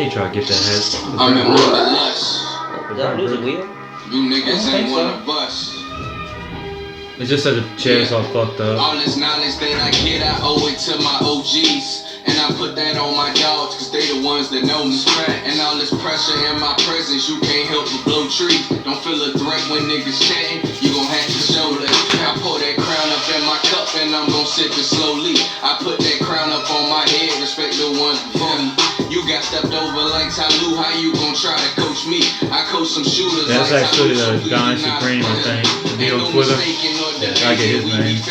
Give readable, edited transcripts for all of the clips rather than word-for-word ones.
need to try to get that head. I'm in more than less. Was that Lucid Wheel? You niggas ain't wanna bust. It's just that the chair's all fucked up. All this knowledge that I get, I owe it to my OGs. And I put that on my dogs, cause they the ones that know me. And all this pressure in my presence, you can't help but blow trees. Don't feel a threat when niggas chatting, you gon' have to show that. I pour that crown up in my cup and I'm gon' sip it slowly. I put that crown up on my head, respect the ones before me. You got stepped over like Tyloo, how you gon' try to coach me? I coach some shooters. That's like actually Tyloo, Don Supreme, I think. He on Twitter. Yeah, I get his name.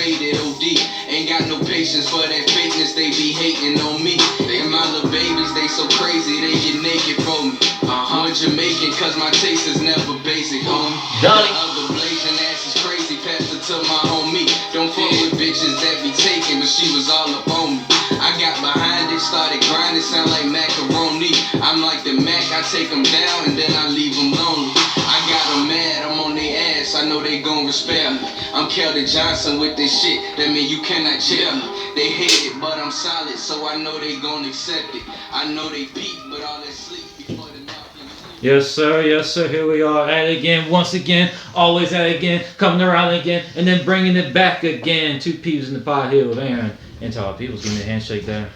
Ain't got no patience for that fakeness, they be hating on me. And my little babies, they so crazy, they get naked for me. I'm Jamaican, cause my taste is never basic, homie. Johnny. Other blazing ass is crazy, passed it to my homie. Don't fuck with bitches that be taking, but she was all up on me. I got behind it, started grinding, sound like macaroni. I'm like the Mac, I take them down and then I leave them lonely. I got them mad, I'm on their ass, I know they gon' respect me. I'm Kelvin Johnson with this shit, that mean you cannot chill me. They hate it, but I'm solid, so I know they gon' accept it. I know they peak, but all that sleep before the mouth. Yes, sir, here we are at it again, once again, always at it again, coming around again, and then bringing it back again. 2 Peeps in the pot here with Aaron and Todd Peoples. Give me a handshake there.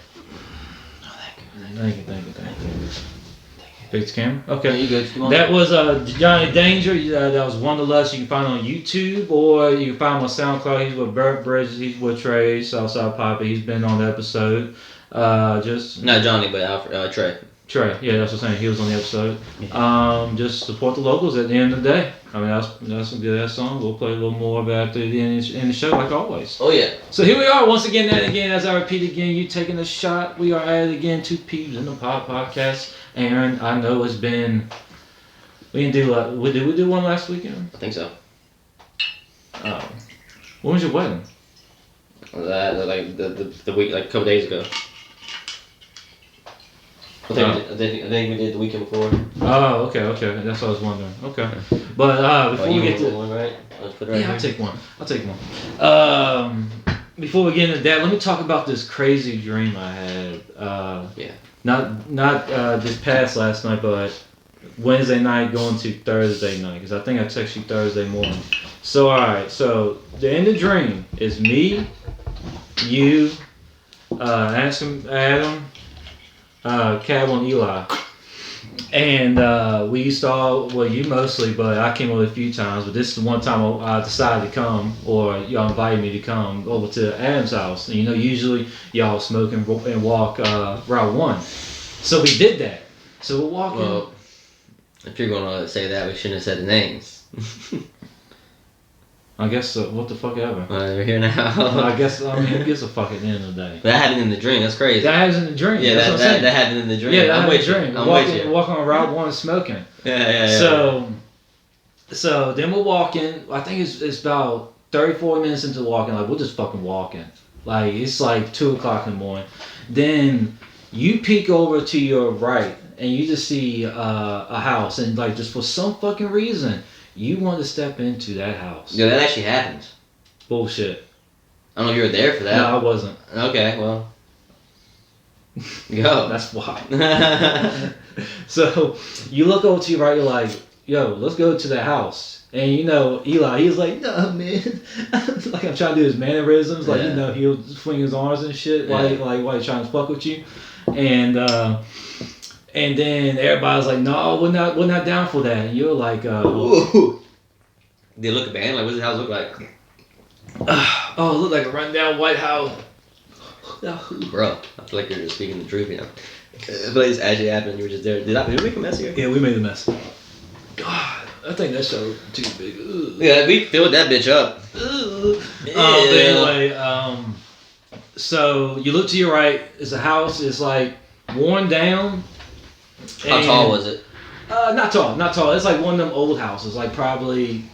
Oh, thank you. Thank you. Fix the camera? Okay. Yeah, you good. That was Johnny Danger. That was Wanderlust. You can find on YouTube or you can find him on SoundCloud. He's with Burt Bridges. He's with Trey, Southside Poppy. He's been on the episode. Not Johnny, but Alfred, Trey. Trey, yeah, that's what I'm saying. He was on the episode. Just support the locals at the end of the day. I mean, that's a good ass song. We'll play a little more about it at the end of the show, like always. Oh, yeah. So here we are, once again, at it again. As I repeat again, you taking a shot. We are at it again, 2 Peeps in the Pod podcast. Aaron, I know it's been. We didn't do. Did we do one last weekend? I think so. Oh. When was your wedding? Like the week, like a couple days ago. I think we did the weekend before. Oh, okay. That's what I was wondering. Okay, but before we get to one, right? Let's put it right yeah, here. I'll take one. Before we get into that, let me talk about this crazy dream I had. Yeah. Not this past last night, but Wednesday night going to Thursday night, because I think I texted you Thursday morning. So alright, so the end of the dream is me, you, Adam. Cab and Eli, and we used to you mostly, but I came over a few times, but this is the one time I decided to come, or y'all invited me to come over to Adam's house, and usually y'all smoke and walk Route 1, so we did that, so we're walking. Well, if you're gonna say that, we shouldn't have said the names. I guess what the fuck ever. We're here now. I mean, who gives a fuck at the end of the day? But that happened in the dream. That's crazy. That happened in the dream. Yeah, that happened in the dream. Yeah, that I'm happened in with the dream. you. I'm with you. Walking on Route 1 smoking. Yeah. So then we're walking. I think it's about 30-40 minutes into walking. Like, we're just fucking walking. Like, it's like 2 o'clock in the morning. Then you peek over to your right and you just see a house, and like, just for some fucking reason you want to step into that house. Yeah, that actually happened. Bullshit. I don't know if you were there for that. No, I wasn't. Okay, well. Go. That's why. So you look over to your right, you're like, yo, let's go to the house. And Eli, he's like, nah, man. Like, I'm trying to do his mannerisms, like, he'll swing his arms and shit, while he's trying to fuck with you. And then everybody's like, no, we're not down for that. And you're like, Ooh. Did it look bad? Like, what does the house look like? It looked like a rundown white house. Bro, I feel like you're just speaking the truth, But this actually happened. You were just there. Did we make a mess here? Yeah, we made a mess. God, I think that show too big. Ugh. Yeah, we filled that bitch up. But anyway, so you look to your right. It's a house. It's like worn down. How tall was it? Not tall. It's like one of them old houses. Like probably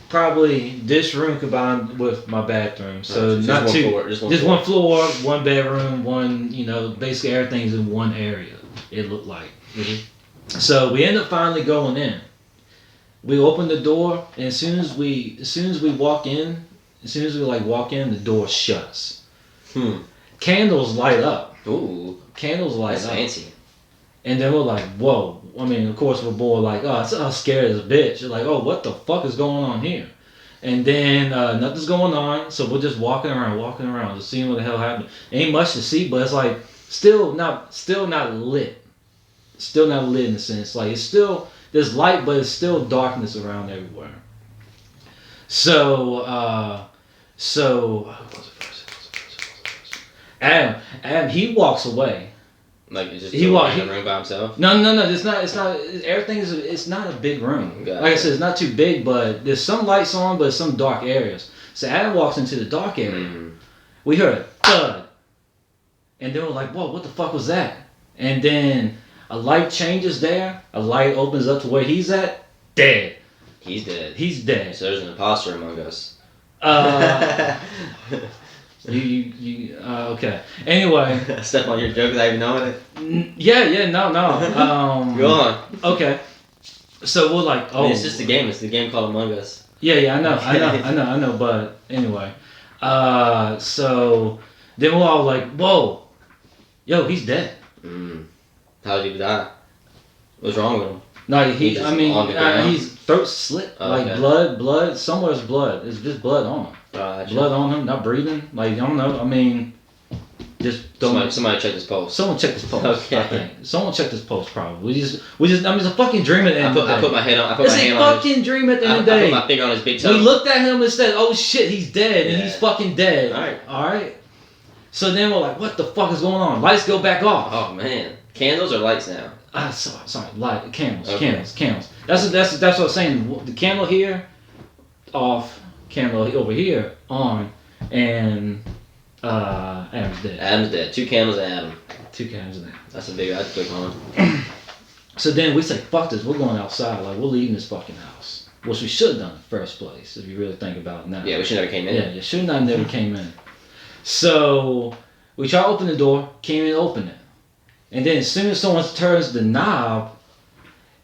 this room combined with my bathroom. So just not one two. Floor, just one floor, one bedroom, one. Basically everything's in one area. It looked like. Mm-hmm. So we end up finally going in. We open the door, and as soon as we walk in, the door shuts. Candles light up. Ooh, Candles light that's up. fancy. And then we're like, whoa. I mean, of course, we're bored like, oh, I'm scared as a bitch. You're like, oh, what the fuck is going on here? And then nothing's going on, so we're just walking around, just seeing what the hell happened. Ain't much to see, but it's like still not lit. Still not lit in a sense. Like it's still there's light, but it's still darkness around everywhere. So what was it first? Adam, he walks away. Like it's just He in walked the room by himself. No. It's not. Everything is. It's not a big room. Gotcha. Like I said, it's not too big, but there's some lights on, but some dark areas. So Adam walks into the dark area. Mm. We heard a thud, and then we're like, "Whoa, what the fuck was that?" And then a light changes there. A light opens up to where he's at. Dead. He's dead. He's dead. So there's an imposter among us. Okay. Anyway. Step on your joke without even knowing it. No. Go on. Okay. So we're like, oh. I mean, it's just a game. It's the game called Among Us. Yeah, I know. But anyway, so then we're all like, whoa, yo, he's dead. How did he die? What's wrong with him? No, his throat slit, Okay. blood. Somewhere's blood. It's just blood on him. Blood on him, not breathing. Like I don't know. I mean, just don't. Somebody check his pulse. Someone check his pulse. Okay. I think someone checked his pulse. Probably. We just. I mean, it's a fucking dream at the end of the day. I put my hand on. It's a fucking dream at the end of the day. I put my finger on his big toe. We looked at him and said, "Oh shit, he's dead, and Yeah. he's fucking dead." All right. So then we're like, "What the fuck is going on?" Lights go back off. Oh man, candles or lights now? Sorry, light candles, Okay. candles. That's what I'm saying. The candle here, off. Candle over here, on, and Adam's dead. Adam's dead. 2 candles and Adam. 2 candles in there. That's a big. That's a quick one. So then we say, "Fuck this! We're going outside. Like we're leaving this fucking house." Which we should have done in the first place, if you really think about it now. Yeah, we should never came in. Yeah, you should not never came in. So we tried to open the door, came in, opened it, and then as soon as someone turns the knob,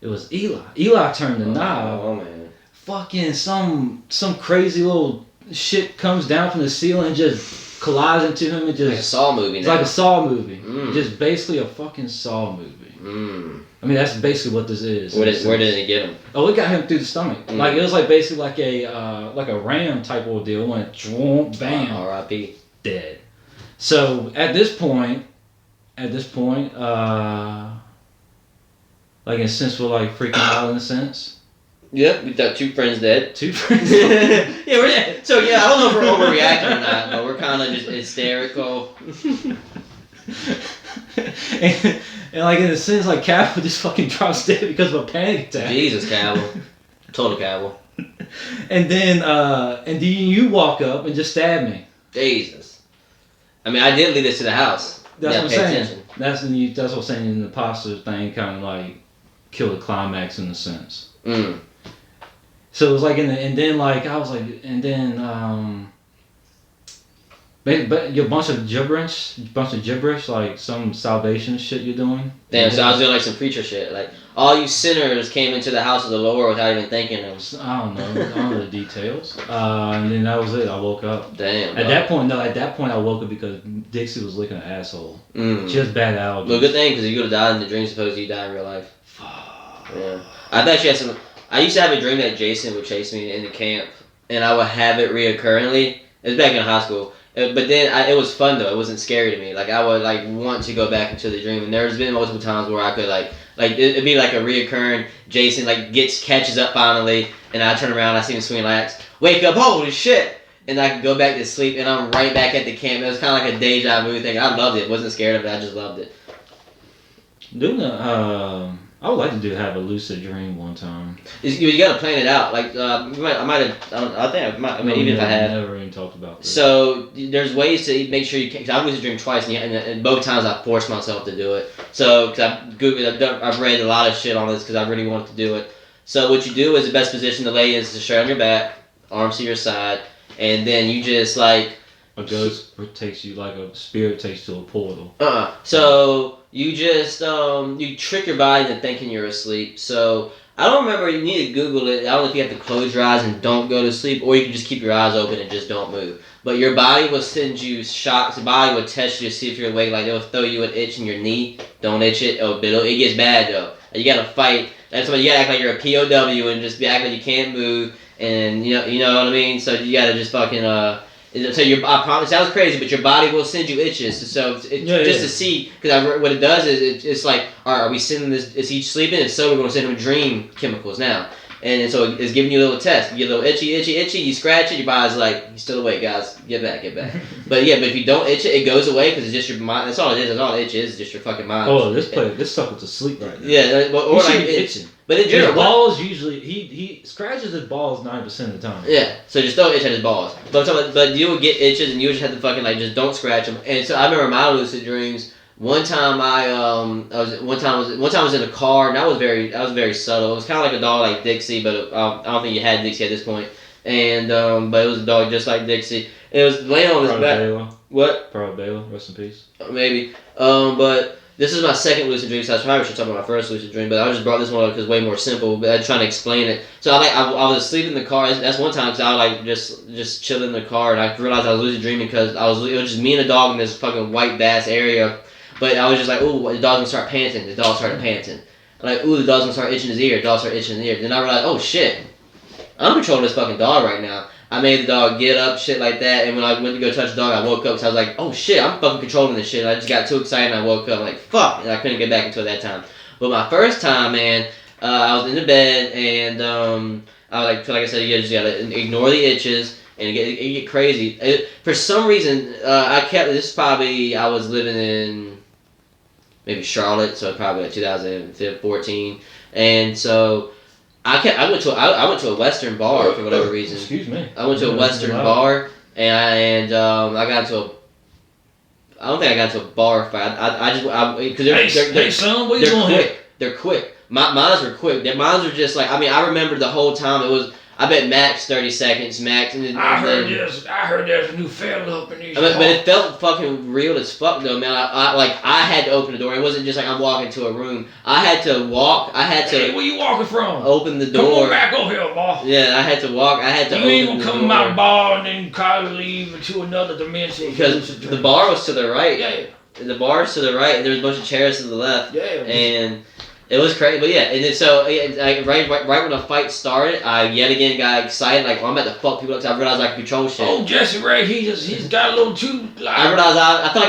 it was Eli. Eli turned the knob. Oh man. Fucking some crazy little shit comes down from the ceiling and just collides into him. It just Like a Saw movie. It's now. like a Saw movie. Mm. Just basically a fucking Saw movie. Mm. I mean, that's basically what this is. Where did it get him? Oh, it got him through the stomach. Mm. Like it was like basically like a ram type ordeal. It went bam, R.I.P. dead. So at this point, like in a sense, we're like freaking out in a sense. Yep, we got 2 friends dead. 2 friends. Yeah, we're dead. So yeah, I don't know if we're overreacting or not, but we're kind of just hysterical. and like in a sense, like Cavill just fucking drops dead because of a panic attack. Jesus, Cavill. Total Cavill. And then you walk up and just stab me. Jesus. I mean, I did lead us to the house. That's Yeah, what I'm pay saying. attention. That's what I'm saying. In the imposter thing, kind of like kill the climax in a sense. Mm. So it was like and then like I was like, and then but you're a bunch of gibberish, like some salvation shit you're doing. Damn, so I was doing like some preacher shit. Like, all you sinners came into the house of the Lord without even thinking them. I don't know the details. And then that was it. I woke up. Damn. At that point, I woke up because Dixie was licking her asshole. Mm. She has bad allergies. Well, good thing, because if you would have died in the dream, suppose you die in real life. Yeah. I've actually had some. I used to have a dream that Jason would chase me in the camp, and I would have it reoccurringly. It was back in high school. But then it was fun though. It wasn't scary to me. Like I would like want to go back into the dream, and there's been multiple times where I could like it'd be like a reoccurring Jason like catches up finally, and I turn around, I see him swinging like axe, wake up, holy shit, and I could go back to sleep, and I'm right back at the camp. It was kind of like a deja vu thing. I loved it. Wasn't scared of it. I just loved it. I would like to have a lucid dream one time. You gotta plan it out. Like I mean, even if I had. Never even talked about this. So there's ways to make sure you can. Cause I've lucid dreamed twice, and both times I forced myself to do it. So because I've read a lot of shit on this because I really wanted to do it. So what you do is the best position to lay is to straight on your back, arms to your side, and then you just like. A ghost takes you, like a spirit takes you to a portal. So you just you trick your body into thinking you're asleep. So I don't remember. You need to Google it. I don't know if you have to close your eyes and don't go to sleep, or you can just keep your eyes open and just don't move. But your body will send you shocks. The body will test you to see if you're awake. Like it'll throw you an itch in your knee. Don't itch it. Oh, but it gets bad though. You gotta fight. That's why you gotta act like you're a POW and just act like you can't move. And you know what I mean. So you gotta just fucking So I promise, it sounds crazy, but your body will send you itches. So to see, because what it does is it's like, all right, are we sending this? Is he sleeping? If so, we're going to send him dream chemicals now. And so it's giving you a little test. You get a little itchy. You scratch it, your body's like, he's still awake, guys. Get back. But if you don't itch it, it goes away because it's just your mind. That's all it is. That's all itch is just your fucking mind. Oh, this sucker's asleep right now. Yeah, or like itching. But in general, his balls usually he scratches his balls 90% of the time. Yeah, so just don't itch at his balls. But you would get itches and you just have to fucking like just don't scratch them. And so I remember my lucid dreams. One time I was in a car and that was very subtle. It was kind of like a dog like Dixie, but I don't think you had Dixie at this point. And but it was a dog just like Dixie. And it was laying on his back. Bela. What? Probably Bela. Rest in peace. Maybe. But this is my second lucid dream, so I probably should talk about my first lucid dream, but I just brought this one up because it's way more simple, but I'm trying to explain it. So I was asleep in the car. That's one time because I was like just chilling in the car, and I realized I was lucid dreaming because it was just me and a dog in this fucking white bass area. But I was just like, ooh, the dog's gonna start panting. The dog started panting. I'm like, ooh, the dog's gonna start itching his ear. The dog started itching his ear. Then I realized, oh shit, I'm controlling this fucking dog right now. I made the dog get up, shit like that, and when I went to go touch the dog, I woke up because I was like, oh shit, I'm fucking controlling this shit. And I just got too excited and I woke up like, fuck, and I couldn't get back until that time. But my first time, man, I was in the bed and I was like I said, you just gotta ignore the itches and it get crazy. For some reason, I was living in maybe Charlotte, so probably like 2014, and so I went to a Western bar for whatever reason. Excuse me. I went to a Western bar and I got into a. I don't think I got into a bar fight. Because Hey son, what you doing quick. here? They're quick. Mines were quick. Mines were just like, I remember the whole time it was. I bet max 30 seconds, max. And then, I heard there's a new fella up in these. But it felt fucking real as fuck though, man. I had to open the door. It wasn't just like I'm walking to a room. I had to walk. Hey, where you walking from? Open the door. Come on back over here, boss. Yeah, I had to walk. I had to. You ain't gonna come in my bar and then try to leave into another dimension. Because the bar was to the right. Yeah. The bar was to the right, and there was a bunch of chairs to the left. Yeah. And it was crazy, but yeah, and then so right when the fight started, I yet again got excited, like, oh, I'm about to fuck people up. So I realized I could control shit. Oh, Jesse Ray, he's got a little too. Like, I realized I felt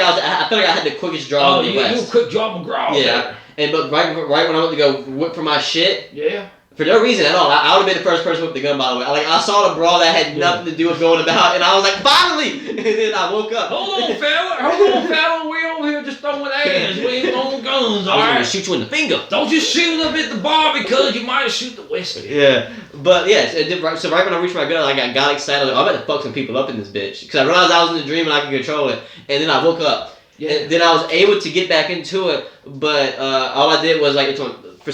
like I had the quickest draw in the West. You a quick draw McGraw. Yeah, but right when I went to go whip for my shit. Yeah. For no reason at all. I would have been the first person with the gun, by the way. I saw the brawl that had nothing to do with going about, and I was like, finally! And then I woke up. Hold on, fella. We over here just throwing hands. We ain't throwing guns, all right? I was going to shoot you in the finger. Don't just shoot up at the bar because you might shoot the whiskey. Yeah, but yeah, so right when I reached my gun, I got excited. Like, I'm about to fuck some people up in this bitch. Because I realized I was in a dream and I could control it. And then I woke up. Yeah. And then I was able to get back into it, but all I did was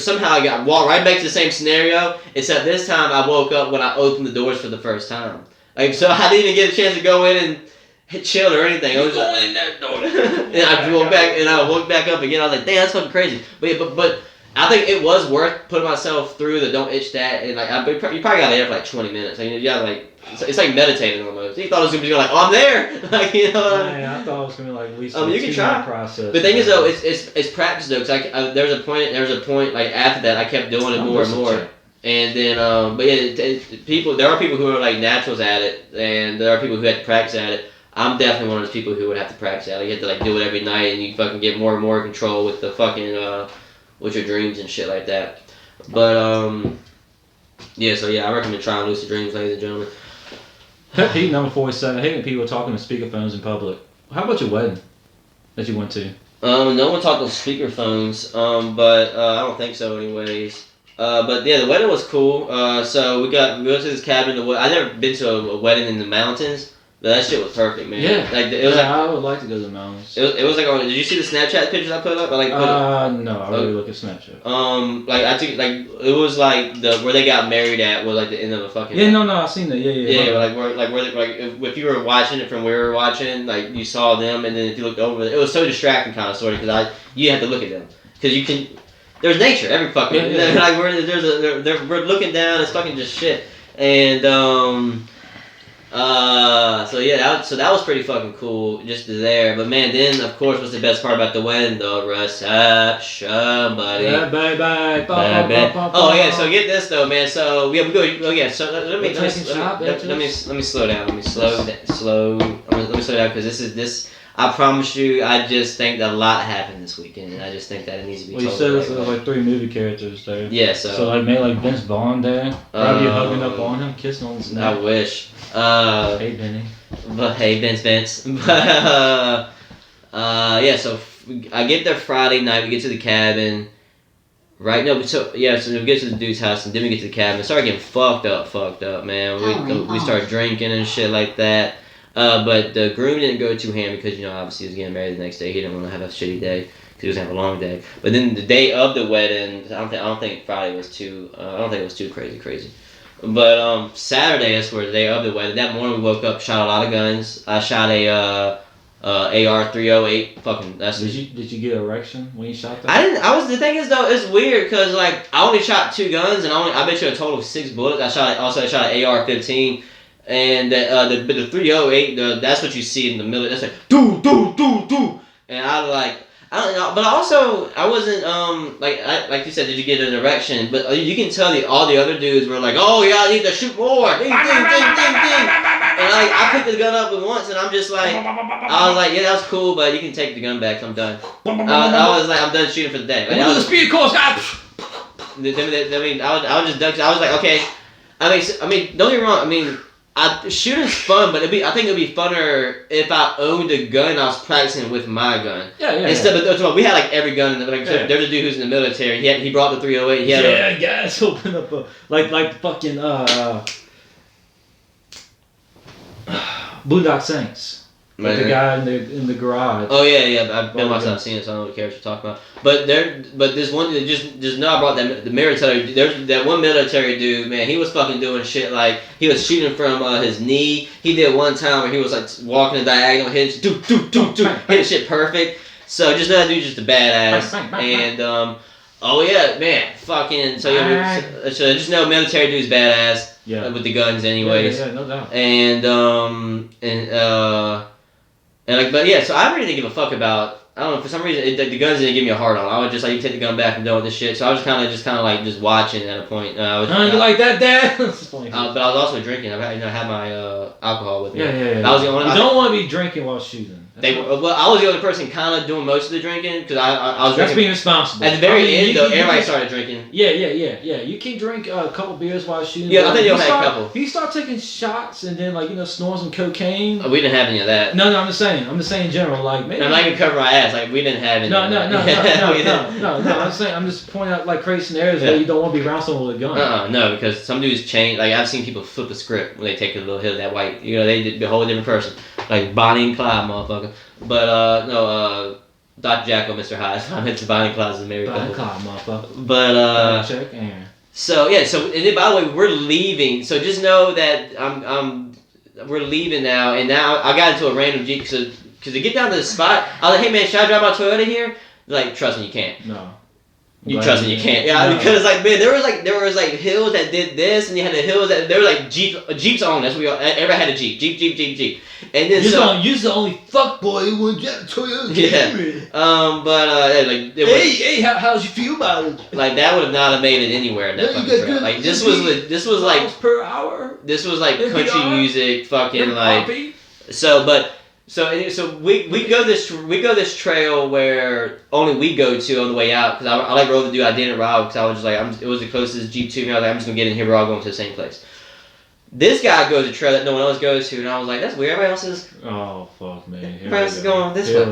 somehow I walked right back to the same scenario, except this time I woke up when I opened the doors for the first time. Like, so I didn't even get a chance to go in and chill or anything. I was going in that door. And I woke back and I woke back up again. I was like, damn, that's fucking crazy. But I think it was worth putting myself through the don't itch that, and like you probably got there for like 20 minutes. Like, you got like it's like meditating almost. You thought it was gonna be like, oh, I'm there, like, you know. I thought it was gonna be like at least. You can try. Process. The thing is though, it's practice though, because there's a point like after that I kept doing it more and more, and then but yeah, there are people who are like naturals at it, and there are people who have to practice at it. I'm definitely one of those people who would have to practice at it. You have to like do it every night, and you fucking get more and more control with the fucking with your dreams and shit like that. But yeah, so yeah, I recommend trying lucid dreams, ladies and gentlemen. Heat number 47. I hate when people are talking to speakerphones in public. How about your wedding that you went to? No one talked on speakerphones, but I don't think so anyways. But yeah, the wedding was cool. So we went to this cabin. I've never been to a wedding in the mountains. But that shit was perfect, man. Yeah. It was I would like to go to the mountains. It was like did you see the Snapchat pictures I put up? No, I really look at Snapchat. Like I think like it was like where they got married at was like the end of a fucking. Yeah, no, I seen that. Yeah. Yeah, if you were watching it from where we were watching, like you saw them, and then if you looked over, it was so distracting, kind of sort of, because you had to look at them, because you can. There's nature every fucking. Yeah. Like we're looking down, it's fucking just shit, and So yeah, that was pretty fucking cool, just there. But man, then of course, what's the best part about the wedding? The reception, buddy. Yeah, bye. Oh yeah, so get this though, man. So yeah, we go. Oh yeah, so let me slow down. Let me slow down because this. I promise you, I just think that a lot happened this weekend, and I just think that it needs to be. Well, you said there was like 3 movie characters there. Yeah, so like maybe like Vince Vaughn there, probably hugging up on him, kissing on his neck. I wish. Hey Benny. But hey Vince. But yeah. So I get there Friday night. We get to the cabin. Right, no, so we get to the dude's house and then we get to the cabin. Started getting fucked up, man. We started drinking and shit like that. But the groom didn't go too ham because obviously he was getting married the next day. He didn't want to have a shitty day because he was gonna have a long day. But then the day of the wedding, I don't think Friday was too. I don't think it was too crazy. But Saturday, that's where the day of the wedding. That morning we woke up, shot a lot of guns. I shot a AR-308. Fucking. Did you get an erection when you shot that? I didn't. The thing is though, it's weird because like I only shot 2 guns and I bet you a total of 6 bullets. I shot an AR-15. And the 308, that's what you see in the middle. That's like do. And I don't know, but also I wasn't like you said, did you get an erection? But you can tell all the other dudes were like, oh yeah, I need to shoot more. Ding. And I picked the gun up at once, and I'm just like, I was like, yeah, that's cool, but you can take the gun back. I'm done. I was like, I'm done shooting for the day. Like, the speed course, guy. I mean, I was just done. I was like, okay. I mean, don't get me wrong. Shooting's fun, but I think it'd be funner if I owned a gun and I was practicing with my gun. Yeah. Instead of we had like every gun. There's a dude who's in the military. He brought the 308. Guys, open up a like fucking Boondock Saints. Like the guy in the garage. Oh yeah. I've been myself seeing it, so I don't know what character you're talking about. But there's one that just know I brought the military. There's that one military dude, man. He was fucking doing shit like he was shooting from his knee. He did one time where he was like walking the diagonal, hitting hitting shit perfect. So just know that dude's just a badass. And oh yeah, man, fucking so just know military dude's badass. Yeah. With the guns, anyways. Yeah, no doubt. And like, but yeah, so I really didn't give a fuck about. I don't know, for some reason the guns didn't give me a hard on. I would just like, you take the gun back and done with this shit. So I was kind of like just watching at a point. You like that, Dad? But I was also drinking. I had my alcohol with me. Yeah. I was the only. You don't want to be drinking while shooting. I was the only person kind of doing most of the drinking because I was. That's being responsible. At the very end, though, everybody started drinking. Yeah. You can drink a couple beers while shooting. Yeah, I think you'll have a couple. You start taking shots and then snort some cocaine. We didn't have any of that. No, I'm just saying in general, like maybe. I'm not even covering my ass. Like we didn't have any. No. I'm just pointing out like crazy scenarios where you don't want to be around someone with a gun. No, because some dudes change. Like I've seen people flip the script when they take a little hit of that white. They did a whole different person. Like Bonnie and Clyde, motherfucker. But Dr. Jacko, Mr. Hyde. I meant to Bonnie and Clyde's a married couple. Bonnie and Clyde, motherfucker. But check Aaron. So yeah, and then by the way, we're leaving. So just know that we're leaving now, and now I got into a random Jeep because to get down to the spot, I was like, hey man, should I drive my Toyota here? They're like, trust me, you can't. No. You trust me, you can't. Yeah, no. Because like man, there was like hills that did this, and you had the hills that there were like Jeeps on. That's what everybody had a Jeep. And then you're the only fuckboy who would get a Toyota Camry. Hey, how's you feel about it? Like that would have not have made it anywhere in that fucking trail. Like this was like miles per hour. This was like country music, fucking like. So we go this trail where only we go to on the way out because I like rode the dude I didn't rob because I was just like it was the closest Jeep to me. I was like I'm just gonna get in here. We're all going to the same place. This guy goes a trail that no one else goes to, and I was like, that's weird. Everybody else is. Oh fuck, man. Everybody else is going this way.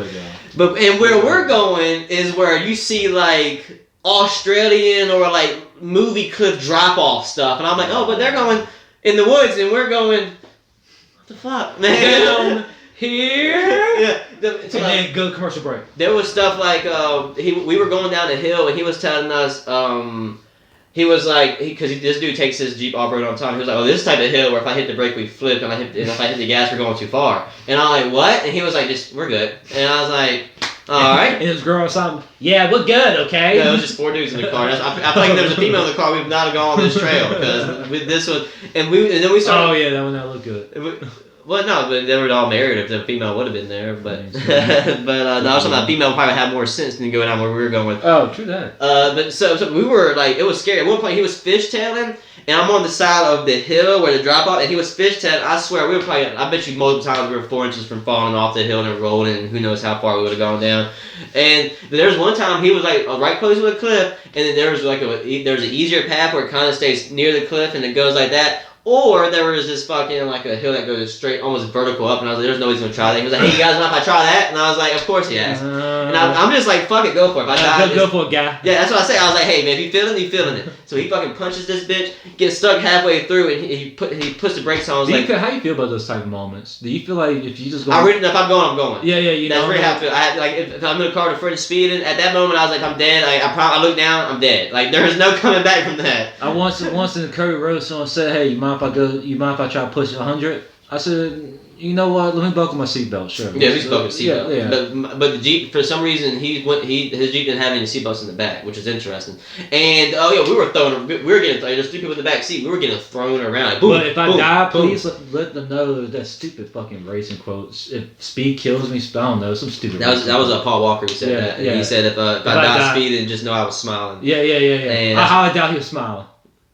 But where we're going is where you see like Australian or like movie cliff drop off stuff, and I'm like, oh, but they're going in the woods, and we're going. What the fuck, man? Down here. Yeah. And then go commercial break. There was stuff like we were going down the hill, and he was telling us he was like, because this dude takes his Jeep off-road all the time. He was like, oh, this type of hill where if I hit the brake, we flip, and if I hit the gas, we're going too far. And I'm like, what? And he was like, we're good. And I was like, All right. And this girl or something. Yeah, we're good, okay? Yeah, it was just 4 dudes in the car. I feel like if there was a female in the car, we would not have gone on this trail because with this one, and then we started. Oh yeah, that would not look good. Well, no, but they were all married if the female would have been there. But no, I was talking about female probably had more sense than going down where we were going with. Oh, true that. But so we were like, it was scary. At one point, he was fishtailing, and I'm on the side of the hill where the drop off, and he was fishtailing. I swear, we were probably, I bet you multiple times we were 4 inches from falling off the hill and rolling, and who knows how far we would have gone down. And there was one time he was like right close to the cliff, and then there was like there's an easier path where it kind of stays near the cliff and it goes like that. Or there was this fucking like a hill that goes straight, almost vertical up, and I was like, "There's no way he's gonna try that." He was like, "Hey, you guys mind if I try that?" And I was like, "Of course he has." And I'm just like, "Fuck it, go for it." If I die, go for it, guy. Yeah, that's what I say. I was like, "Hey man, if you feeling it, you feeling it." So he fucking punches this bitch, gets stuck halfway through, and he puts the brakes on. I was like, how you feel about those type of moments? Do you feel like if you just go? I really, if I'm going, I'm going. Yeah, you that's know. That's really how I feel. I had, like if I'm in a car with a friend speeding, at that moment I was like, I'm dead. Like I look down, I'm dead. Like there is no coming back from that. I once in the Curry Road, someone said, "Hey, you mind if I try to push 100?" I said, "You know what? Let me buckle my seatbelt." Sure. Yeah, we buckle the seatbelt. Yeah. But the Jeep, for some reason, his Jeep didn't have any seatbelts in the back, which is interesting. And we were getting there's 3 people in the back seat. We were getting thrown around. Like, boom, but if I die, boom. please let them know that stupid fucking racing quotes. If speed kills me, I don't know, some stupid. That was Paul Walker who said that. And he said if I die speeding, just know I was smiling. Yeah. And how I doubt he was smiling.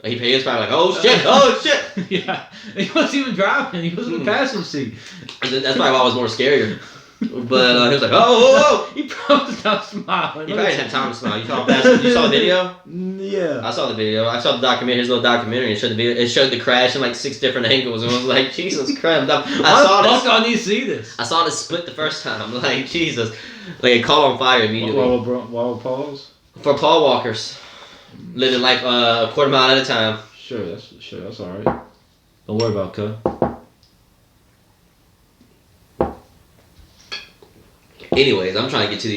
He was probably like, oh shit. Yeah, he wasn't even driving. He was in the passenger seat. That's probably why I was more scarier. But he was like, oh. He probably stopped smiling. He probably didn't have time to smile. You saw the video? Yeah. I saw the video. I saw the documentary. His little documentary. It showed the video. It showed the crash in like 6 different angles, and I was like, Jesus Christ! I need to see this. I saw this split the first time. I'm like, Jesus! Like it caught on fire immediately. While pause. For Paul Walkers, living life a quarter mile at a time. Sure, that's all right. Don't worry about it, cuz. Anyways, I'm trying to get to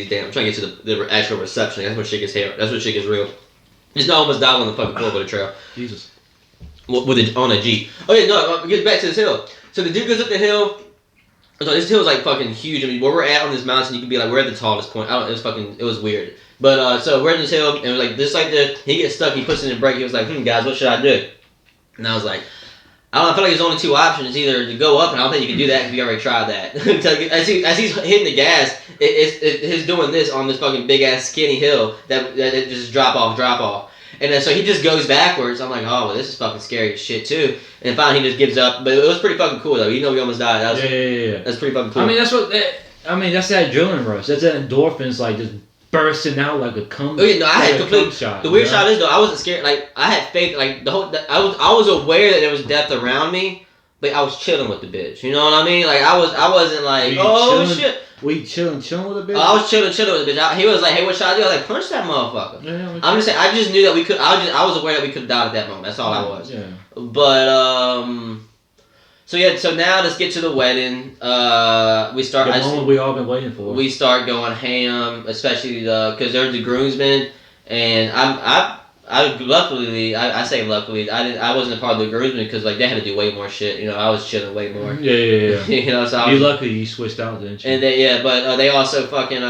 the actual reception. That's what shit gets hair. That's what shit gets real. Just not almost died on the fucking floor with a trail. Jesus. On a Jeep. Oh yeah, no. Get back to this hill. So the dude goes up the hill. So this hill is like fucking huge. I mean, where we're at on this mountain, you could be like, we're at the tallest point. It was weird. But so we're in this hill, and it was like this, like this. He gets stuck. He puts in the brake. He was like, guys, what should I do? And I was like, I don't know, I feel like there's only 2 options. Either to go up, and I don't think you can do that because we already tried that. as he's hitting the gas, he's doing this on this fucking big ass skinny hill that it just drop off. And then so he just goes backwards. I'm like, oh, well, this is fucking scary as shit too. And finally he just gives up. But it was pretty fucking cool though. Even though we almost died. Yeah. That's pretty fucking cool. I mean, that's that adrenaline rush. That's that endorphins like just bursting out like a cum. Oh yeah, no, I had complete shot. The weird shot is though, I wasn't scared. Like I had faith. Like I was aware that there was death around me, but I was chilling with the bitch. You know what I mean? Like I wasn't like, shit. We chilling with the bitch. I was chilling with the bitch. He was like, hey, what should I do? I was like, punch that motherfucker. Yeah, I'm just saying. I just knew that we could. I was aware that we could have died at that moment. That's all I was. Yeah. But So now let's get to the wedding. We start. The moment we all been waiting for. We start going ham, especially because there's the groomsmen, and luckily I say luckily I wasn't a part of the groomsmen because like they had to do way more shit. You know, I was chilling way more. Yeah. You know, so you lucky you switched out, didn't you? And they also fucking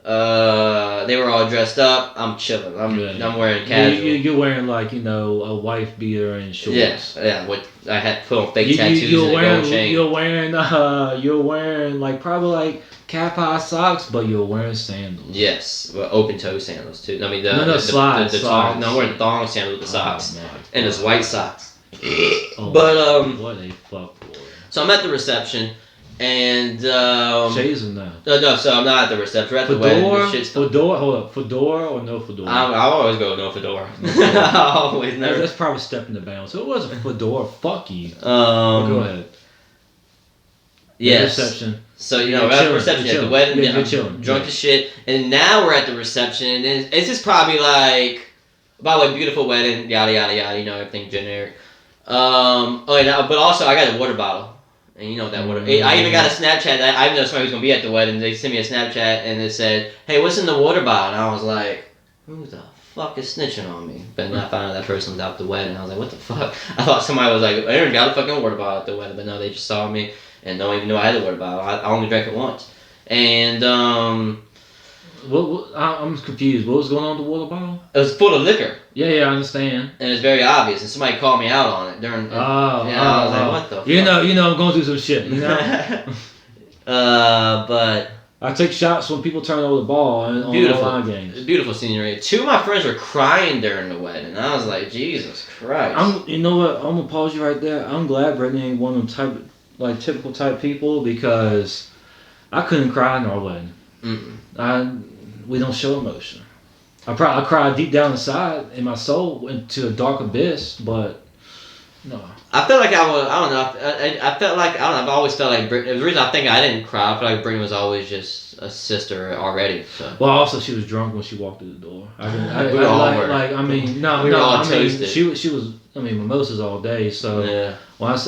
they were all dressed up. I'm chilling. I'm wearing casual. You're wearing like a wife beater and shorts. Yeah. What I had put on fake tattoos and a gold chain. You're wearing like probably like calf high socks, but you're wearing sandals. Yes, well, open toe sandals too. I mean slides. The thong. No, I'm wearing thong sandals with the socks and it's white socks. But what a fuck boy. So I'm at the reception. And shades or no? No, so I'm not at the reception. We're at the wedding. Fedora or no fedora? I always go no fedora. I always never. That's probably stepping the bounds. So it was a fedora. Fuck you. Go ahead. Yes. Reception. So we're at the reception at the wedding. Yeah, chilling. Drunk as shit, and now we're at the reception, and it's just probably like, by the way, beautiful wedding, yada yada yada. Everything generic. But also I got a water bottle. And you know that water. I even got a Snapchat. I even know somebody who's gonna be at the wedding. They sent me a Snapchat and it said, "Hey, what's in the water bottle?" And I was like, "Who the fuck is snitching on me?" But then I found out that person was out the wedding. I was like, "What the fuck?" I thought somebody was like, "Aaron got a fucking water bottle at the wedding," but no, they just saw me and don't even know I had a water bottle. I only drank it once. And I'm confused. What was going on with the water bottle? it was full of liquor. Yeah, I understand. And it was very obvious. And somebody called me out on it during. I was like, what the? You know, I'm going through some shit. You know. But I take shots when people turn over the ball on online games. Beautiful scenery. 2 of my friends were crying during the wedding. I was like, Jesus Christ. You know what? I'm gonna pause you right there. I'm glad Brittany ain't one of them typical type people because I couldn't cry in our wedding. We don't show emotion. I cried deep down inside in my soul into a dark abyss, but no. I felt like I don't know. I felt like, I don't know, I've always felt like Brittany, the reason I think I didn't cry, I feel like Brittany was always just a sister already. So. Well, also she was drunk when she walked through the door. We were all toasted. She was, mimosas all day, so. Yeah. Well, I've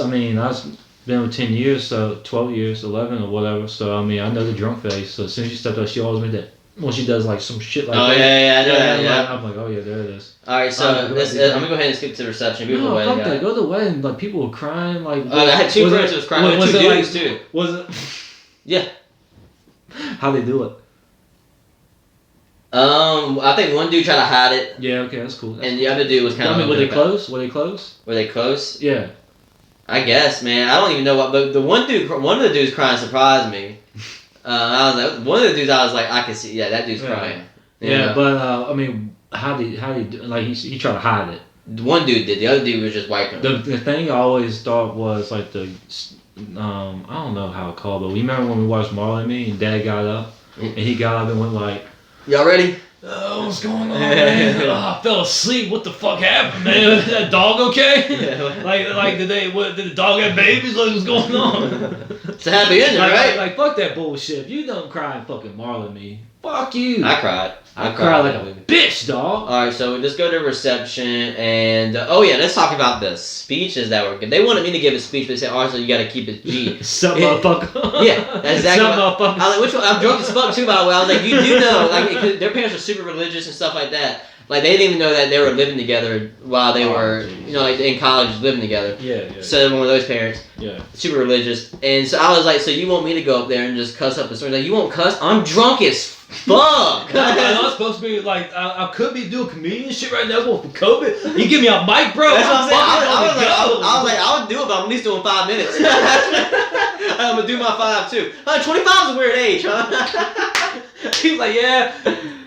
been with 10 years, so 12 years, 11 or whatever, so I know the drunk face, so as soon as she stepped up, she always made that. When she does like some shit like that. Yeah. I'm like, oh yeah, there it is. Alright, so I'm gonna go ahead and skip to the reception. No, fuck that. Go to the wedding. Like people were crying. Like I had 2 friends who was crying. Was 2 dudes too. Was it? Yeah. How they do it? I think one dude tried to hide it. Yeah. Okay, that's cool. And the other dude was kind of. Were they close? Were they close? Were they close? Yeah. I guess, man. I don't even know what. But the one of the dudes crying surprised me. I was like, one of the dudes. I was like, I can see. Yeah, that dude's crying. Yeah, but how did he do? Like he tried to hide it. One dude did. The other dude was just wiping. The thing I always thought was like I don't know how it called, but we remember when we watched Marley and Me, and Dad got up, and he got up and went like, "Y'all ready? What's going on, man? I fell asleep. What the fuck happened, man? Is that dog okay? like did the dog have babies? Like what's going on? It's a happy ending, right? Like fuck that bullshit. If you don't cry and fucking Marley and Me, fuck you. I cried. I cried like a bitch, dog. Alright, so we just go to reception and let's talk about the speeches that were good. They wanted me to give a speech, but they said, also you gotta keep it G. Some motherfucker. Yeah, that's exactly. Some motherfucker. I was like, which one? I'm drunk as fuck too, by the way. I was like, you do know, like, their parents are super religious and stuff like that. Like, they didn't even know that they were living together while they were, in college living together. Yeah. So they're one of those parents. Yeah. Super religious. And so I was like, so you want me to go up there and just cuss up the story? Like, you won't cuss? I'm drunk as fuck. I'm not supposed to be like, I could be doing comedian shit right now for COVID. You give me a mic, bro. That's what I'm saying. I was like, I would do it, but I'm at least doing 5 minutes. I'm gonna do my 5 too. 25 is a weird age, huh? He was like, yeah,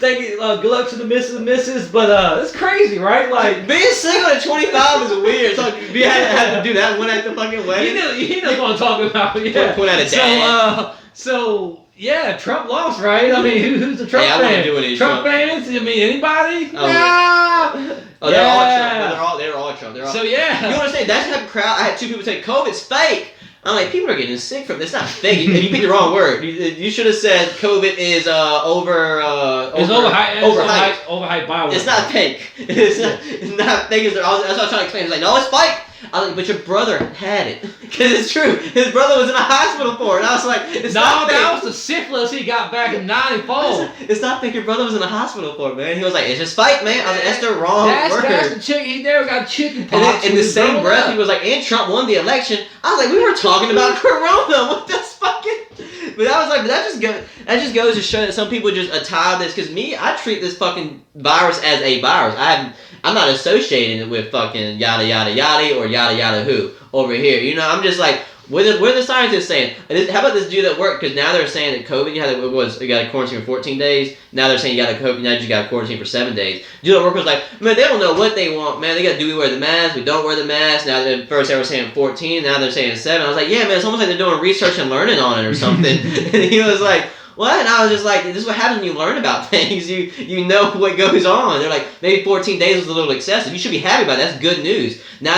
thank you, good luck to the missus, but it's crazy, right? Like being single at 25 is weird. So you had to do that one at the fucking wedding. He knows what I'm talking about. Yeah. Point at a dad. So yeah, Trump lost, right? I mean, who's the Trump fan? I wouldn't do any Trump fans? I mean, anybody? Oh, they're all Trump. They're all Trump. So yeah. You understand? That's the type of crowd. I had 2 people say COVID's fake. I'm like, people are getting sick from this. It's not fake. You picked the wrong word. You should have said COVID is It's overhyped. Overhyped by. It's not fake. It's not fake. That's what I was trying to explain. He's like, no, it's fake. I was like, but your brother had it. Because it's true. His brother was in a hospital for it. And I was like, it's not fake. That was the syphilis he got back in '94. It's not fake. Your brother was in a hospital for it, man. He was like, it's just fake, man. I was like, that's the wrong word. That's the chick. He never got chicken pox. And then in the same breath, he was like, and Trump won the election. I was like, we were talking about Corona. What this fucking... But I was like, that just goes to show that some people just tie this. Because me, I treat this fucking virus as a virus. I'm not associating it with fucking yada yada yada or yada yada who over here. You know, I'm just like, what are the scientists saying? How about this dude at work? Because now they're saying that COVID, you got to quarantine for 14 days. Now they're saying you got to COVID. Now you got to quarantine for 7 days. Dude at work was like, man, they don't know what they want. Man, they got, do we wear the mask? We don't wear the mask. Now at first they were saying 14. Now they're saying 7. I was like, yeah, man, it's almost like they're doing research and learning on it or something. And he was like, what? And I was just like, this is what happens when you learn about things. You know what goes on. They're like, maybe 14 days was a little excessive. You should be happy about that. That's good news. Now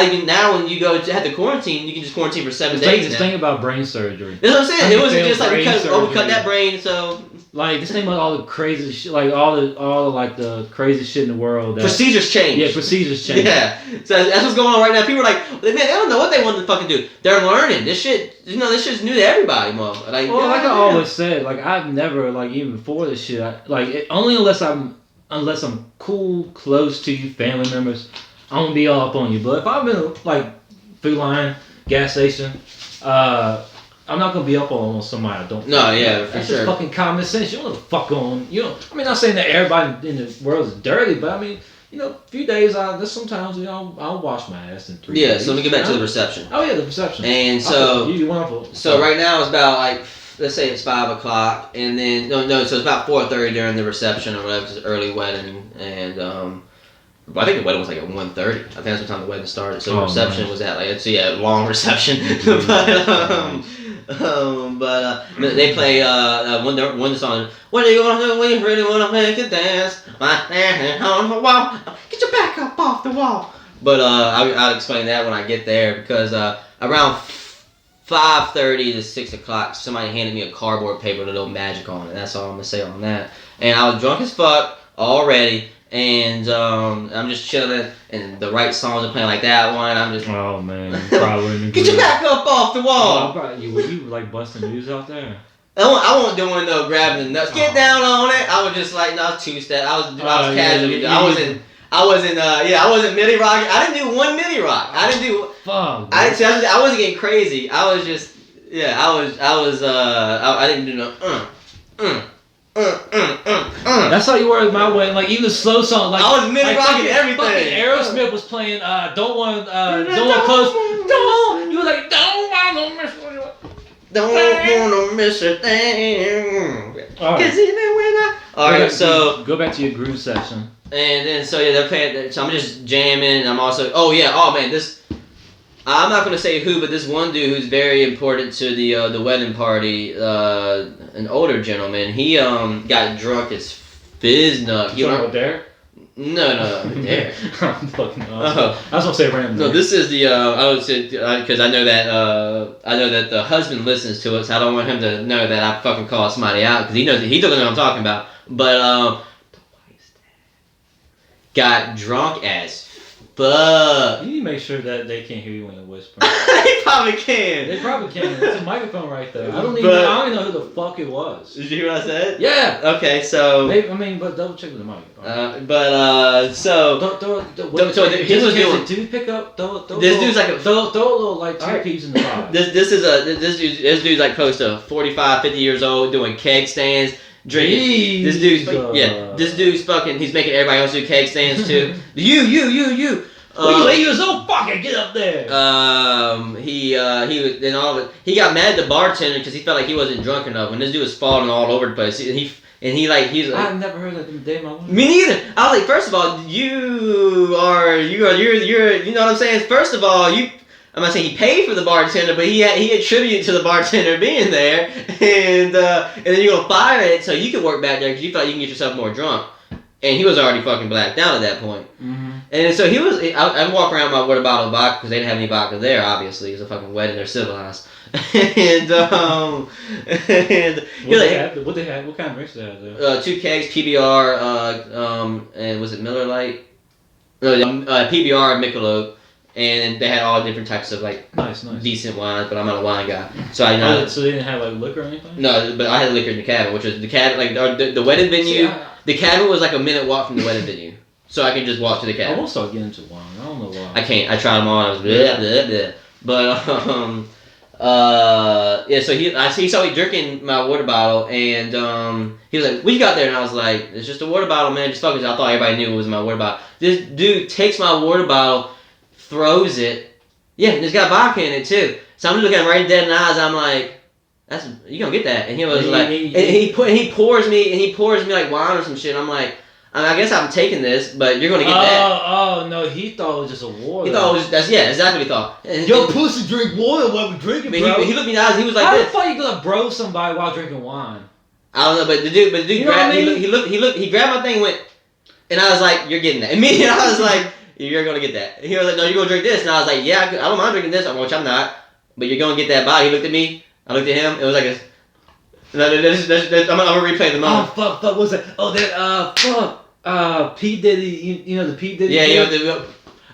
when you go to have to quarantine, you can just quarantine for 7 days. This thing about brain surgery. That's what I'm saying. It wasn't just like we cut that brain, so. Like this thing about all the crazy shit, like all the crazy shit in the world. Procedures change. Yeah, procedures change. Yeah, so that's what's going on right now. People are like, man, they don't know what they want to fucking do. They're learning this shit. This shit's new to everybody, mom. Like I always said, like I've never even before this shit, only unless I'm cool, close to you, family members, I'm gonna be all up on you. But if I've been like Food Line, gas station, I'm not gonna be up on somebody I don't. No, yeah, for that's sure. just fucking common sense. You don't know the fuck on. You know, I mean, not saying that everybody in the world is dirty, but I mean, you know, a few days there's sometimes I'll wash my ass in 3 days. Yeah, so let me get back to the reception. Oh yeah, the reception. And so you wonderful. So right now it's about like, let's say it's 5 o'clock, and then no, so it's about 4:30 during the reception or whatever, 'cause it's early wedding, and I think the wedding was like at 1:30. I think that's what time the wedding started. So the reception was at like, so yeah, long reception. but they play one song. What do you want to do when you really want to make it dance? My hand on the wall. Get your back up off the wall. But I'll explain that when I get there, because around 5:30 to 6 o'clock, somebody handed me a cardboard paper with a little magic on it. That's all I'm gonna say on that. And I was drunk as fuck already. And I'm just chilling, and the right songs are playing, like that one. I'm just, oh man, probably get your back up off the wall. You like busting moves out there? I wasn't doing no grabbing the nuts. Get down on it. I was just like, no, 2-step. I was casual. I wasn't midi rock. I didn't do one midi rock. I didn't do. Fuck. I wasn't getting crazy. I was just, I didn't do no. That's how you were at my wedding. Like even the slow song, like I was midi rocking everything. Fucking Aerosmith was playing. Don't want close. Don't. You were like don't want to miss. Don't wanna miss a thing. Cause even when I. Alright, so go back to your groove session. And then they're playing. So I'm just jamming. I'm also. Oh yeah. Oh man, this. I'm not gonna say who, but this one dude who's very important to the wedding party, an older gentleman. He got drunk as fiznut. You know there? No, there. I'm fucking awesome. I was gonna say random. No, this is the I would say, because I know that the husband listens to it, so I don't want him to know that I fucking call somebody out, because he doesn't know what I'm talking about. But the wife's dad got drunk as fuck. You need to make sure that they can't hear you when you're whispering. They probably can. They probably can. There's a microphone right there. I don't even know who the fuck it was. Did you hear what I said? Yeah. Okay, so. But double check with the mic. So. He was doing. Dude, pick up. This dude's like throw a little like 2 peas in the fire. This dude's like close to 45, 50 years old, doing keg stands. Drinking. This dude's fucking. He's making everybody else do keg stands too. You. You 8 years old, fucking get up there. He was then all of it. He got mad at the bartender because he felt like he wasn't drunk enough. And this dude was falling all over the place. He's like. I've never heard that in the day of my life. Me neither. I was like, first of all, you're you know what I'm saying. First of all, I'm not saying he paid for the bartender, but he attributed to the bartender being there, and then you're gonna fire it so you can work back there because you feel like you can get yourself more drunk, and he was already fucking blacked out at that point. Mm-hmm. And so I walk around with my water bottle of vodka because they didn't have any vodka there. Obviously, it's a fucking wedding; they're civilized. and what they had? What kind of drinks they had there? 2 kegs, PBR, and was it Miller Lite? No, PBR, Michelob. And they had all different types of like nice. decent wines, but I'm not a wine guy, so So they didn't have like liquor or anything? No, but I had liquor in the cabin, which was the cabin, like the wedding venue. The cabin was like a minute walk from the wedding venue, so I can just walk to the cabin. I want to start getting into wine. I don't know why. I can't. I tried them all. I was blah, blah, blah. But so he saw me drinking my water bottle, and he was like, "What you got there?" And I was like, "It's just a water bottle, man. Just focus." I thought everybody knew it was my water bottle. This dude takes my water bottle, throws it. Yeah, and it's got vodka in it too. So I'm looking at him right dead in the eyes. I'm like, you gonna get that? And he was like, he pours me like wine or some shit. I'm like, I guess I'm taking this, but you're gonna get that. Oh no, he thought it was just a water. He thought it was exactly what he thought. Yo, pussy drink water while we drinking, bro. He looked me in the eyes. He was like, how the fuck you gonna bro somebody while drinking wine? I don't know, but the dude grabbed. He grabbed my thing, and went, and I was like, you're getting that. Immediately, I was like, you're gonna get that. And he was like, no, you're gonna drink this, and I was like, yeah, I don't mind drinking this, which I'm not, but you're gonna get that bottle. He looked at me. I looked at him. It was like a. I'm gonna replay the moment. Oh fuck! What was that? Oh, that P Diddy. You know the P Diddy. Yeah,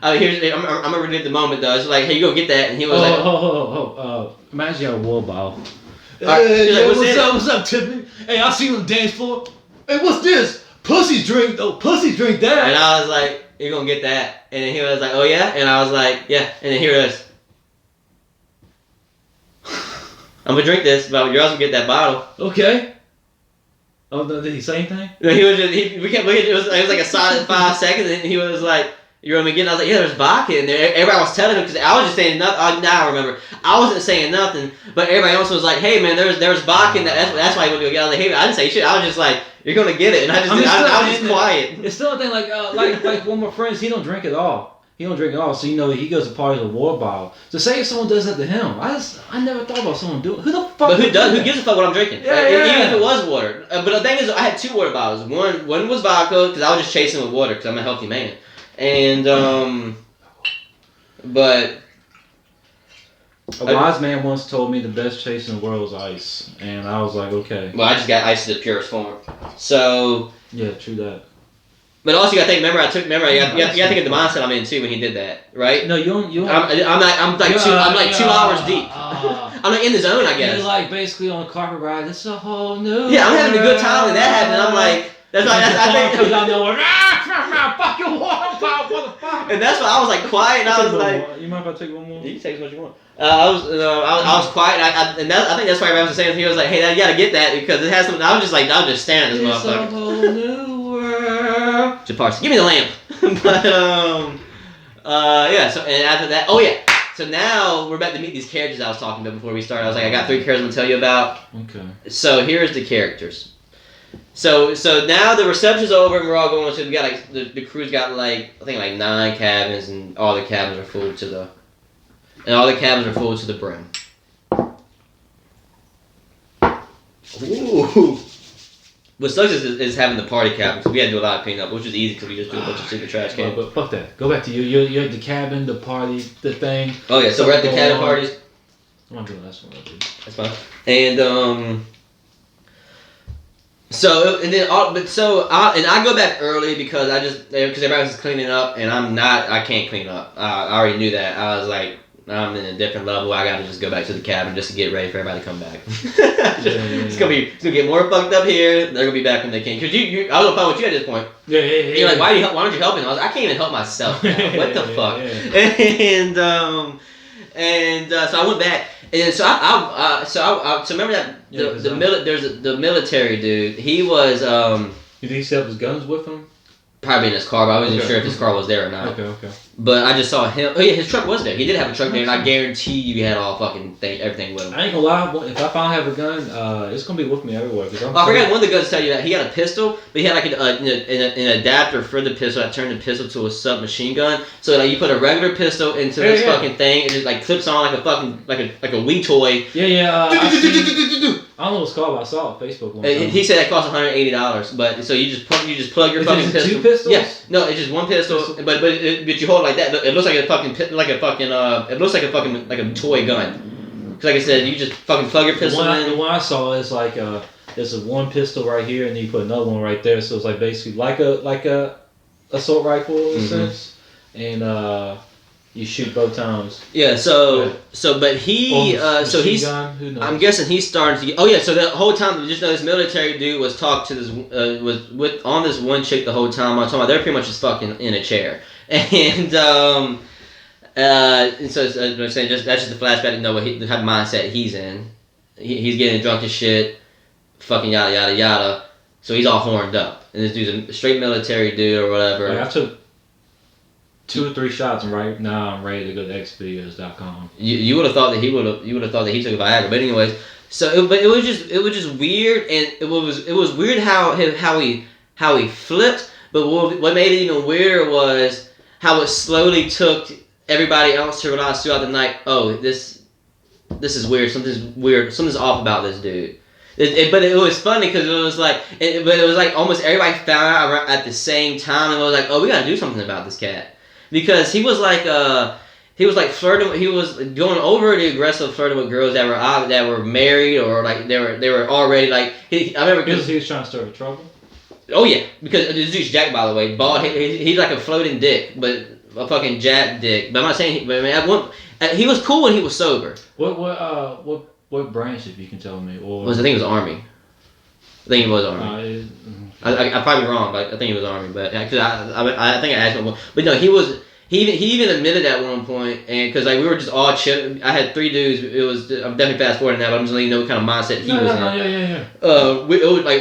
I'm gonna relive the moment though. It's like, hey, you go get that, and he was imagine you had a water bottle. Hey, what's up, Tiffany? Hey, I see you on the dance floor. Hey, what's this? Pussies drink that. And I was like, you're gonna get that, and then he was like, oh yeah, and I was like, yeah, and then here it is. I'm gonna drink this, but you're also gonna get that bottle. Okay. Oh, no, did he say anything? No, he was just, we kept looking, it was like a solid 5 seconds, and he was like, you want me again? I was like, yeah, there's vodka in there. Everybody was telling him, because I was just saying nothing. Now I remember. I wasn't saying nothing, but everybody else was like, hey, man, there's vodka in that. That's why he went to go get it. I was like, hey, man, I didn't say shit. I was just like, you're going to get it. And I was just quiet. It's still a thing, like one of my friends, he don't drink at all. He don't drink at all, so he goes to parties with a water bottle. So say if someone does that to him, I never thought about someone doing. Who the fuck? But who gives a fuck what I'm drinking? Yeah. Even if it was water. But the thing is, I had 2 water bottles. One was vodka because I was just chasing with water because I'm a healthy man, and but a wise man once told me the best chase in the world is ice, and I was like, okay. Well, I just got ice in the purest form. So yeah, true that. But also, you gotta think. Remember, you gotta think of the mindset I'm in too when he did that, right? No, you don't. I'm like 2 hours deep. I'm like in the zone, I guess. You're like basically on a carpet ride. It's a whole new. Yeah, I'm having a good time, and that happened. I'm like, I think. Comes out nowhere. Fuck your water bottle, motherfucker. And that's why I was like quiet, and I was like, you mind if I take one more? You can take as much as you want. I was quiet, and I think that's why everyone was saying. He was like, "Hey, you gotta get that because it has something." I was just staring at this motherfucker. It's a whole new world. Japarsi, give me the lamp. But yeah. So and after that, So now we're about to meet these characters I was talking about before we started. I was like, I got 3 characters I'm gonna tell you about. Okay. So here's the characters. So now the reception's over and we're all going to. We got like the crew's got like I think like 9 cabins and all the cabins are full to the brim. Ooh. What sucks is having the party cabin because we had to do a lot of cleanup, which was easy because we just do a bunch of stupid trash cans. But fuck that. Go back to you. You had the cabin, the party, the thing. Oh yeah, so we're at the cabin parties. I'm not doing that one. That's fine. And So and then I go back early because everybody was cleaning up and I can't clean up. I already knew that. I was like I'm in a different level. I gotta just go back to the cabin just to get ready for everybody to come back. It's gonna get more fucked up here. They're gonna be back when they can. Cause I was on phone with you at this point. Yeah. You're like, why don't you help me? I was like, I can't even help myself now. What the fuck? Yeah. And so I went back. And so I remember that the military dude. He was Did he still have his guns with him? Probably in his car, but I wasn't sure if his car was there or not. Okay. But I just saw him. Oh yeah, his truck was there. He did have a truck there, and I guarantee you he had all everything with him. I ain't gonna lie. If I finally have a gun, it's gonna be with me everywhere. I forgot one of the guns to tell you that he had a pistol, but he had like an adapter for the pistol that turned the pistol to a submachine gun. So like you put a regular pistol into this fucking thing, and it like clips on like a fucking like a Wii toy. Yeah. I don't know what it's called, but I saw it on Facebook one time. He said that cost $180, but so you just plug your fucking pistol. 2 pistols? Yeah, no, it's just 1 pistol, but you hold it like that. It looks like a toy gun. Cause like I said, you just fucking plug your pistol in. The one I saw is like there's a 1 pistol right here, and then you put another one right there. So it's like basically like a assault rifle in a sense, and you shoot both times. Yeah. But he's. Gun, who knows? I'm guessing he's starting to. Oh yeah. So the whole time, just know this military dude was talking to this on this one chick the whole time. I'm talking about they're pretty much just fucking in a chair, and so I'm saying that's just the flashback to know the type of mindset he's in. He's getting drunk as shit, fucking yada yada yada. So he's all horned up, and this dude's a straight military dude or whatever. Like I took 2 or 3 shots, and right now I'm ready to go to xvideos.com. You would have thought that he took a Viagra, but anyways. So it was just weird, and it was weird how he flipped. But what made it even weirder was how it slowly took everybody else to realize throughout the night. Oh, this is weird. Something's weird. Something's off about this dude. But it was funny because it was like almost everybody found out at the same time, and it was like, oh, we gotta do something about this cat. Because he was like flirting. He was going overly aggressive, flirting with girls that were married or like they were already like. I remember he was trying to stir trouble. Oh yeah, because this dude's Jack, by the way, bald. He's like a floating dick, but a fucking Jack dick. But I'm not saying. He was cool when he was sober. What branch, if you can tell me? Or I think it was Army. I think it was I'm probably wrong, but I think it was Army. But cause I think I asked him, but no, he was He even admitted at one point, and because like we were just all chilling. I had 3 dudes. It was I'm definitely fast forwarding that, but I'm just letting you know what kind of mindset he was in.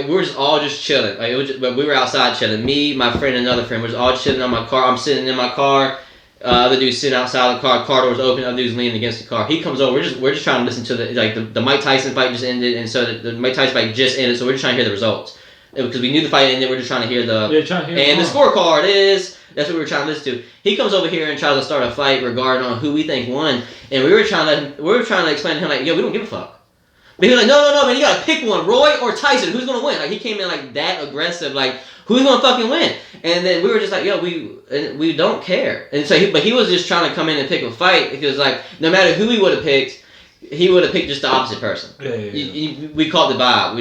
We were just all just chilling. Like but we were outside chilling. Me, my friend, and another friend was all chilling on my car. I'm sitting in my car. Other dude's sitting outside the car doors open. Other dude's leaning against the car. He comes over. We're just trying to listen to the Mike Tyson fight just ended, and so the Mike Tyson fight just ended. So we're just trying to hear the results because we knew the fight ended. We're just trying to hear the and the scorecard is. That's what we were trying to listen to. He comes over here and tries to start a fight regarding on who we think won, and we were trying to explain to him like, yo, we don't give a fuck. But he was like, no, man, you gotta pick one, Roy or Tyson. Who's gonna win? Like he came in like that aggressive, like who's gonna fucking win? And then we were just like, yo, we don't care. And so, but he was just trying to come in and pick a fight because like no matter who he would have picked, he would have picked just the opposite person. Yeah. We called the vibe.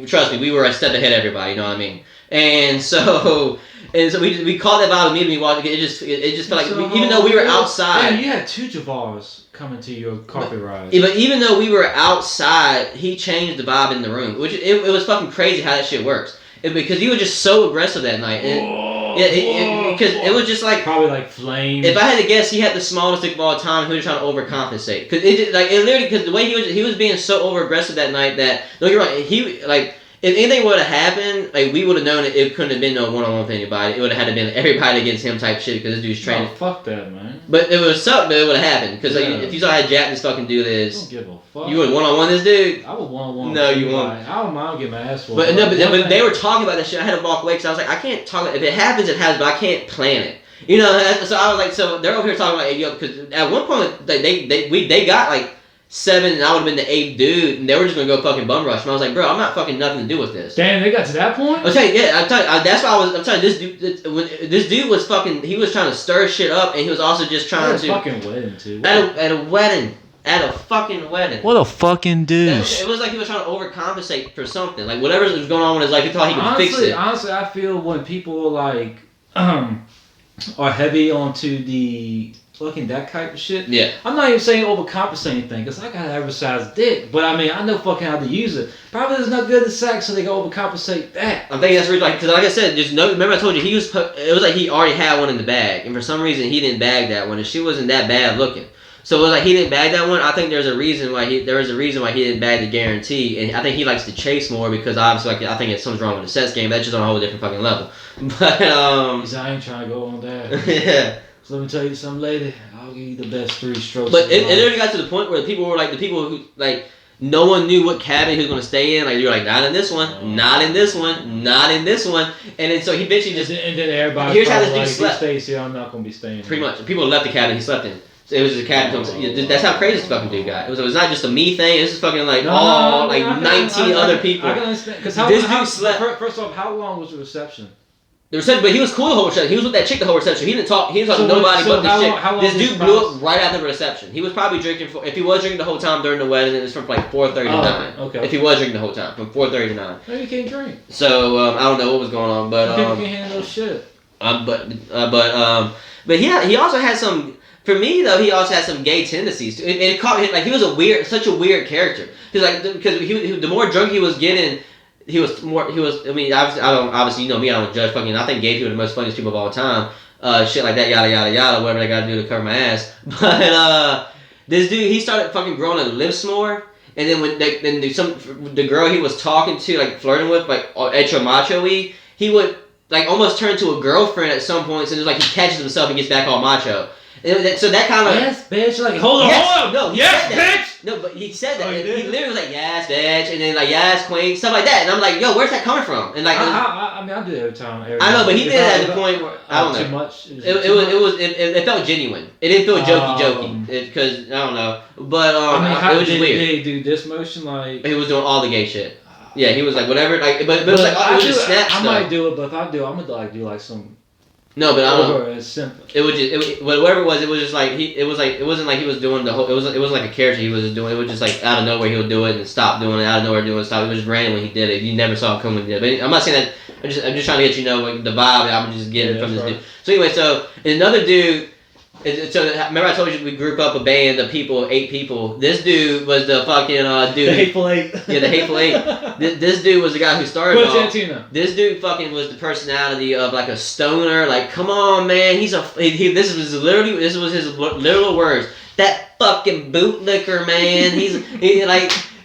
Trust me, we were a step ahead of everybody. You know what I mean? And so we called that vibe immediately. We walked. It just felt like even though we were outside. Yeah, you had 2 Javars coming to your carpet ride. But even though we were outside, he changed the vibe in the room, which it was fucking crazy how that shit works. Because he was just so aggressive that night. Because it was just like probably like flames. If I had to guess, he had the smallest dick of all time. He was trying to overcompensate because because the way he was being so over aggressive that night that don't get me wrong, he like. If anything would have happened, like we would have known it couldn't have been no one-on-one with anybody. It would have had to been everybody against him type shit because this dude's training. Oh, fuck that, man. But it was something, but it would have happened because like, if you saw how Jack this fucking dude is, don't give a fuck. You would one-on-one this dude. I would one-on-one. No, you won't. I don't mind getting my ass whooped. But they were talking about that shit. I had to walk away because I was like, I can't talk. If it happens, it happens, but I can't plan it. You know. So I was like, so they're over here talking about yo because at one point they got like 7 and I would have been the 8th dude and they were just gonna go fucking bum rush. And I was like, bro, I'm not fucking nothing to do with this. Damn, they got to that point? I'm telling you, that's why I'm telling you, this dude was fucking, he was trying to stir shit up and he was also just trying to. At a fucking wedding, too. At a wedding. At a fucking wedding. What a fucking douche. It was like he was trying to overcompensate for something. Like whatever was going on with his life, he thought he could fix it. Honestly, I feel when people like are heavy onto the fucking that type of shit. Yeah. I'm not even saying overcompensate anything, because I got an oversized dick. But I mean, I know fucking how to use it. Probably it's not good to sex, so they can overcompensate that. I think that's really like, because like I said, just no. Remember I told you it was like he already had one in the bag, and for some reason he didn't bag that one, and she wasn't that bad looking. So it was like he didn't bag that one. I think there's a reason why he didn't bag the guarantee, and I think he likes to chase more because obviously like I think it's something's wrong with the sex game. That's just on a whole different fucking level. But I ain't trying to go on that. Yeah. So let me tell you something, lady. I'll give you the best 3 strokes. But it literally got to the point where the people who like no one knew what cabin he was gonna stay in. Like you were like, not in this one, not in this one, not in this one, and then so he eventually just and then everybody. Here's how this dude like, slept. He stays here. I'm not gonna be staying. Pretty much, people left the cabin he slept in. So it was just a cabin. That's how crazy this fucking dude got. It was not just a me thing. It was just fucking like 19 other people. I can understand because this dude slept. First off, how long was the reception? The reception, but he was cool the whole reception. He was with that chick the whole reception. He didn't talk to nobody but this chick. This dude blew up right after the reception. He was probably drinking if he was drinking the whole time during the wedding, it was from like 4:30 to 9. Okay. If he was drinking the whole time, from 4:30 to 9. Maybe he can't drink. So I don't know what was going on, but people can't handle shit. But he also had some. For me though, he also had some gay tendencies. And it caught him like he was such a weird character. Because the more drunk he was getting. He was. I mean, obviously, you know me. I don't judge fucking. I think gay people are the most funniest people of all time. Shit like that, yada yada yada. Whatever they gotta do to cover my ass. But this dude, he started fucking growing his lips more. And then the girl he was talking to, like flirting with, like extra macho-y, he would like almost turn to a girlfriend at some points. And it's like he catches himself and gets back all macho. So that kind of yes, bitch. Like hold on. No, yes, bitch. No, but he said that. Oh, he literally was like, yes, bitch, and then like, yes, queen, stuff like that. And I'm like, yo, where's that coming from? And like, I mean, I do it every time. I know, but he did it at the point where I don't know. Too much. It felt genuine. It didn't feel jokey, because I don't know. But it was just weird. Did he do this motion like? He was doing all the gay shit. Yeah, he was like whatever. Like, but it was like it was just snap stuff. I might do it, but if I do, I'm gonna like do like some. No, but I don't know. It's simple. It was just whatever it was. It was just like it wasn't like he was doing the whole. It was like a character he was just doing. It was just like out of nowhere he would do it and stop doing it. Out of nowhere doing it, stop. It was just random when he did it. You never saw it come when he did it. But I'm not saying that. I'm just trying to get you know like, the vibe that I'm just getting from this dude. So anyway, so another dude. So remember I told you we group up a band of people, 8 people. This dude was the fucking dude. The Hateful Eight. Yeah, the Hateful Eight. This dude was the guy who started it all. Tarantino. This dude fucking was the personality of like a stoner. Like, come on, man. This was his literal words. That fucking bootlicker, man.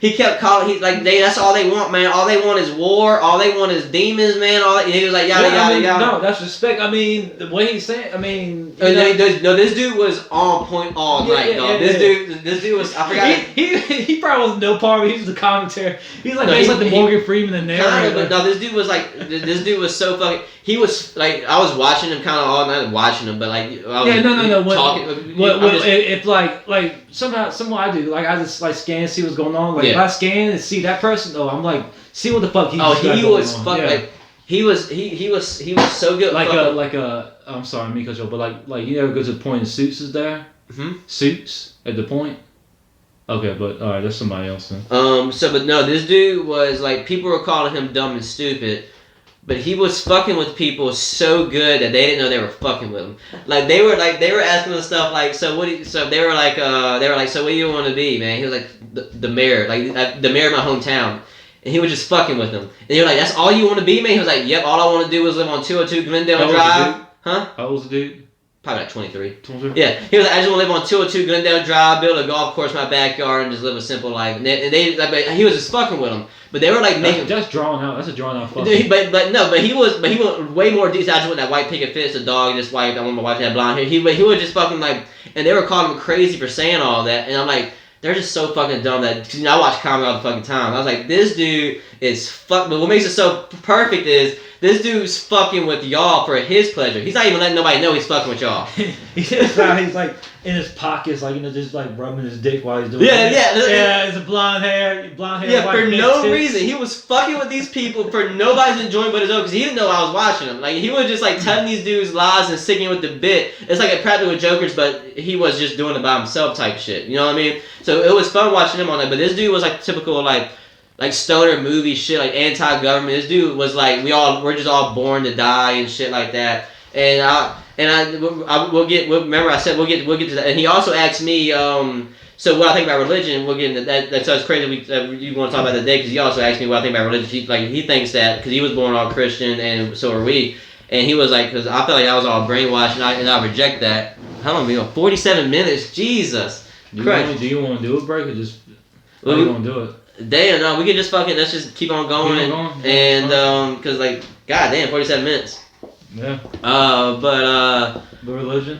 He kept calling. That's all they want, man. All they want is war. All they want is demons, man. He was like, yada. No, that's respect. I mean, the way he's saying. I mean, this dude was on point all night, dog. This dude was. I forgot. He probably wasn't no part of it. He was the commentary. He's like, he's like the Morgan Freeman and narrator. But no, this dude was like, this dude was so fucking. He was like, I was watching him kind of all night, watching him, but like, I was talking. If like somehow I do, like I just like scan and see what's going on. Like if I scan and see that person, I'm like, see what the fuck he's he was fucking like. He was so good. I'm sorry, Miko Joe, but like you ever go to the point and Suits is there? Mm-hmm. Suits at the point. Okay, but alright, that's somebody else then. But no, this dude was like, people were calling him dumb and stupid, but he was fucking with people so good that they didn't know they were fucking with him. Like they were asking him stuff like, so what they were like, so what do you want to be, man? He was like the mayor, like the mayor of my hometown. And he was just fucking with him. And they were like, that's all you want to be, man? He was like, yep, all I want to do is live on 202 Glendale Drive. Huh? How old's the dude? Probably like 23. 23? Yeah. He was like, I just want to live on 202 Glendale Drive, build a golf course in my backyard, and just live a simple life. And he was just fucking with them. But they were like making... That's drawn out. That's a drawn out fuck. But he was way more decent. I just want that white picket fence, a dog, just white. I want my wife to have blonde hair. He was just fucking like... And they were calling him crazy for saying all that. And I'm like... They're just so fucking dumb that, because I watch comedy all the fucking time. I was like, this dude is fuck. But what makes it so perfect is this dude's fucking with y'all for his pleasure. He's not even letting nobody know he's fucking with y'all. He's like in his pockets, like just like rubbing his dick while he's doing it. Yeah. It's a blonde hair. Yeah, for no reason. He was fucking with these people for nobody's enjoying but his own, because he didn't know I was watching him. Like, he was just like telling these dudes lies and sticking with the bit. It's like a practically with jokers, but he was just doing it by himself type shit. You know what I mean? So it was fun watching him on that. But this dude was like typical like stoner movie shit, like anti-government. This dude was like, we're just all born to die and shit like that. Remember I said we'll get to that. And he also asked me, so what I think about religion. We'll get into that. That's so it's crazy you want to talk about that day, because he also asked me what I think about religion. He thinks that because he was born all Christian and so are we. And he was like, because I felt like I was all brainwashed and I reject that. How long? 47 minutes. Jesus. Do you want to do a break or just? How do you want to do it? No, we can just let's just keep on going. And cause like, god damn, 47 minutes. Yeah. The religion.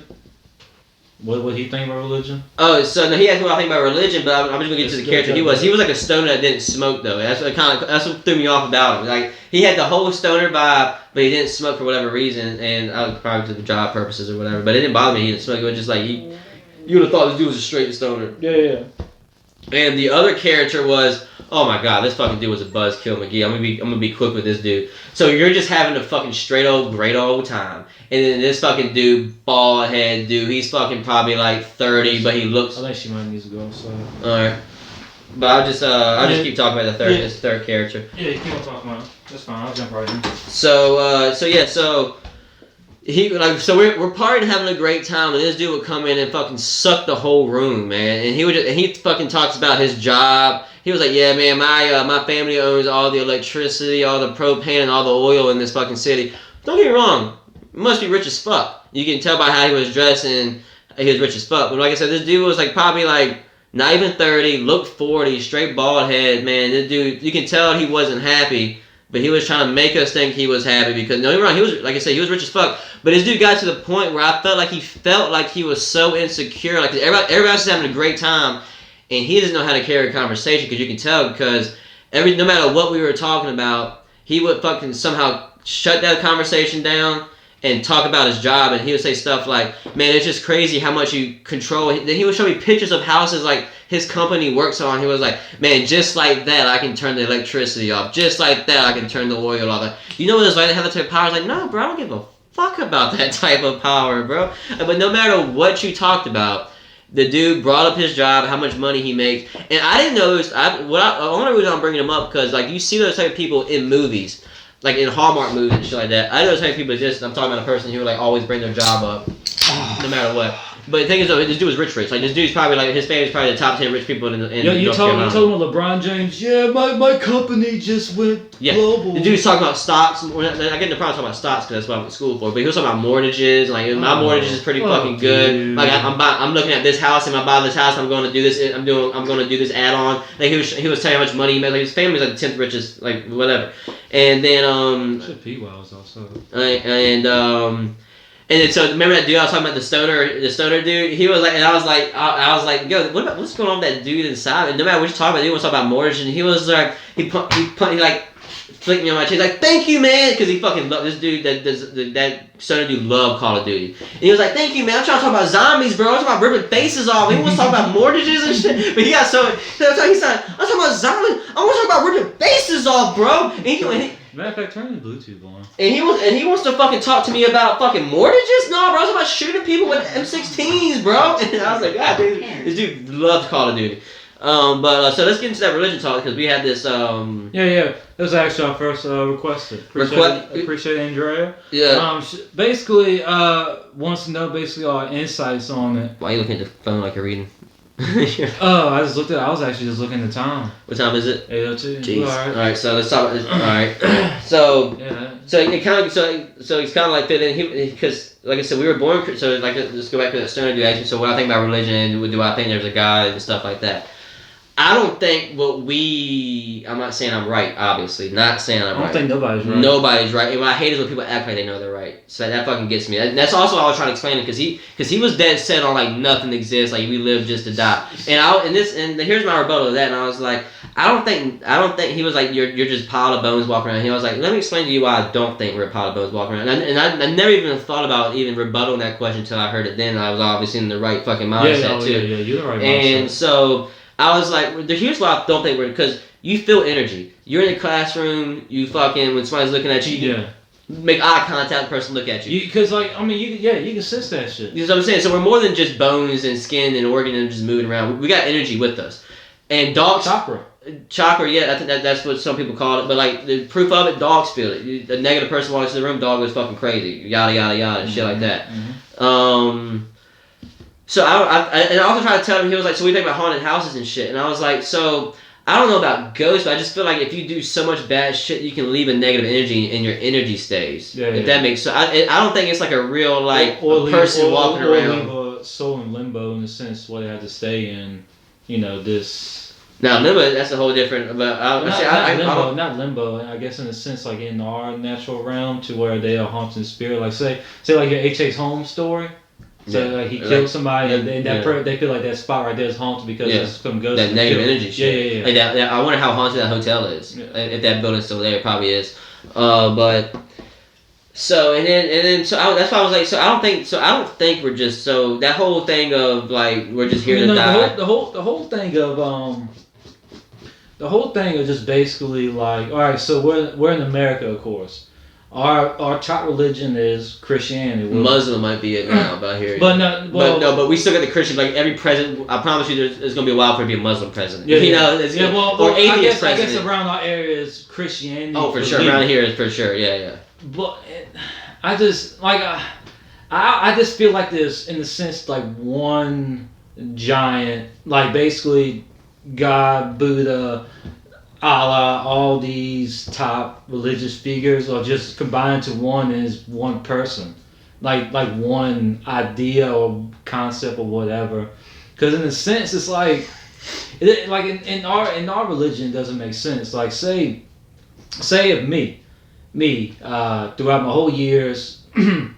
What would he think about religion? Oh, so no, he asked me what I think about religion, but I'm just gonna get to the character he was. He was like a stoner that didn't smoke though. That's what threw me off about him. Like, he had the whole stoner vibe, but he didn't smoke for whatever reason, and probably to job purposes or whatever. But it didn't bother me. He didn't smoke. It was just like you would have thought this dude was a straight stoner. Yeah. And the other character was, oh my god, this fucking dude was a buzzkill McGee. I'm gonna be quick with this dude. So you're just having a fucking great old time, and then this fucking dude, bald head dude, he's fucking probably like 30, but he looks. I think she might need to go. So. All right, but I'll just keep talking about this third character. Yeah, you keep on talking about it. That's fine. I'll jump right in. So we're partying, having a great time, and this dude would come in and fucking suck the whole room, man. And he fucking talks about his job. He was like, yeah, man, my family owns all the electricity, all the propane, and all the oil in this fucking city. Don't get me wrong, he must be rich as fuck. You can tell by how he was dressed, and he was rich as fuck. But like I said, this dude was like probably like not even 30, looked 40, straight bald head, man. This dude, you can tell he wasn't happy. But he was trying to make us think he was happy because, no, you're wrong, he was, like I said, he was rich as fuck. But this dude got to the point where I felt like he was so insecure. Like, everybody else is having a great time, and he doesn't know how to carry a conversation, because you can tell, because no matter what we were talking about, he would fucking somehow shut that conversation down and talk about his job, and he would say stuff like, man, it's just crazy how much you control. Then he would show me pictures of houses like his company works on. He was like, man, just like that, I can turn the electricity off. Just like that, I can turn the oil off. You know what it's like to have that type of power? I was like, no, bro, I don't give a fuck about that type of power, bro. But no matter what you talked about, the dude brought up his job, how much money he makes. And I didn't know this. The only reason I'm bringing him up, because like you see those type of people in movies. Like in Hallmark movies and shit like that. I know those type of people exist. I'm talking about a person who would like always bring their job up, no matter what. But the thing is, though, this dude was rich. Like, this dude's probably, like, his family's probably the top 10 rich people in you North told Carolina. him LeBron James, yeah, my company just went global. The dude's talking about stocks. I get in the problem talking about stocks because that's what I went to school for. But he was talking about mortgages. Like, my mortgage is pretty fucking good. Dude. Like, I'm looking at this house, and I'm buying this house. I'm going to do this. I'm going to do this add-on. Like, he was telling how much money he made. Like, his family's like the 10th richest, like, whatever. And then P-Wow's also. And then so remember that dude I was talking about, the stoner dude. He was like, and I was like, yo, what's going on with that dude inside? And no matter what you talk about, he was talking about mortgage, and he was like, he like flicked me on my chest, like, thank you, man, because he fucking loved this dude. That stoner dude loved Call of Duty, and he was like, thank you, man. I'm trying to talk about zombies, bro. I'm talking about ripping faces off. He wants to talk about mortgages and shit, but he got so he's like, I'm talking about zombies. I want to talk about ripping faces off, bro. And Matter of fact, turn the Bluetooth on. And he wants to fucking talk to me about fucking mortgages? No, bro, I was about shooting people with M16s, bro. And I was like, God, dude, this dude loves Call of Duty. So let's get into that religion talk because we had this. Yeah. That was actually our first requested. Appreciate Andrea. Yeah. Basically, wants to know basically our insights on it. Why are you looking at the phone like you're reading? I just looked at. I was actually just looking at the time. What time is it? 8:02. Jeez. All right. So let's talk about this. All right. So. Yeah. So it kind of so he's kind of like fit in because like I said we were born so like let's go back to that stoner dude actually. So what I think about religion and do I think there's a God and stuff like that. I don't think I'm not saying I'm right, obviously. Not saying I'm right. I don't think nobody's right. Nobody's right. And what I hate is when people act like they know they're right. So that fucking gets me. And that's also what I was trying to explain it because he was dead set on like nothing exists, like we live just to die. And here's my rebuttal to that. And I was like, I don't think he was like you're just a pile of bones walking around. He was like, let me explain to you why I don't think we're a pile of bones walking around. And I never even thought about even rebuttaling that question until I heard it. Then I was obviously in the right fucking mindset too. Yeah, you're the right mindset. And so I was like, here's why I don't think we're, because you feel energy. You're in the classroom, you fucking, when somebody's looking at you, make eye contact, the person look at you. Because, like, I mean, you can sense that shit. You know what I'm saying? So we're more than just bones and skin and organisms just moving around. We got energy with us. And dogs... Chakra, yeah, I think that's what some people call it. But, like, the proof of it, dogs feel it. A negative person walks in the room, dog goes fucking crazy. Yada, yada, yada, shit like that. Mm-hmm. So I also tried to tell him, he was like, so we think about haunted houses and shit. And I was like, so I don't know about ghosts, but I just feel like if you do so much bad shit, you can leave a negative energy and your energy stays. If that makes sense. I don't think it's like a real, like, person walking around. Or leave a soul in limbo in the sense where they have to stay in, this... Now, limbo, that's a whole different... But not limbo. I guess in a sense, like, in our natural realm to where they are haunting spirit. Like, say like your H.H. Holmes story. So like he killed somebody, and they feel like that spot right there is haunted because it's some ghost. That negative energy shit. Yeah. Like that, I wonder how haunted that hotel is. Yeah. If that building's still there, it probably is. But so that's why I was like, so I don't think we're just so that whole thing of like we're just here to die. The whole thing of just basically like, all right, so we're in America, of course. Our top religion is Christianity. Muslim might be it now, but I hear you. But we still got the Christian. Like every president, I promise you, there's gonna be a while for it to be a Muslim president. Or atheist president. I guess around our area is Christianity. Oh, for sure. Around here is for sure. Yeah. But I just like I just feel like there's in the sense like one giant, like basically God, Buddha, Allah, all these top religious figures are just combined to one as one person, like one idea or concept or whatever. Because in a sense, it's like in our religion, it doesn't make sense. Like say if me throughout my whole years, I'm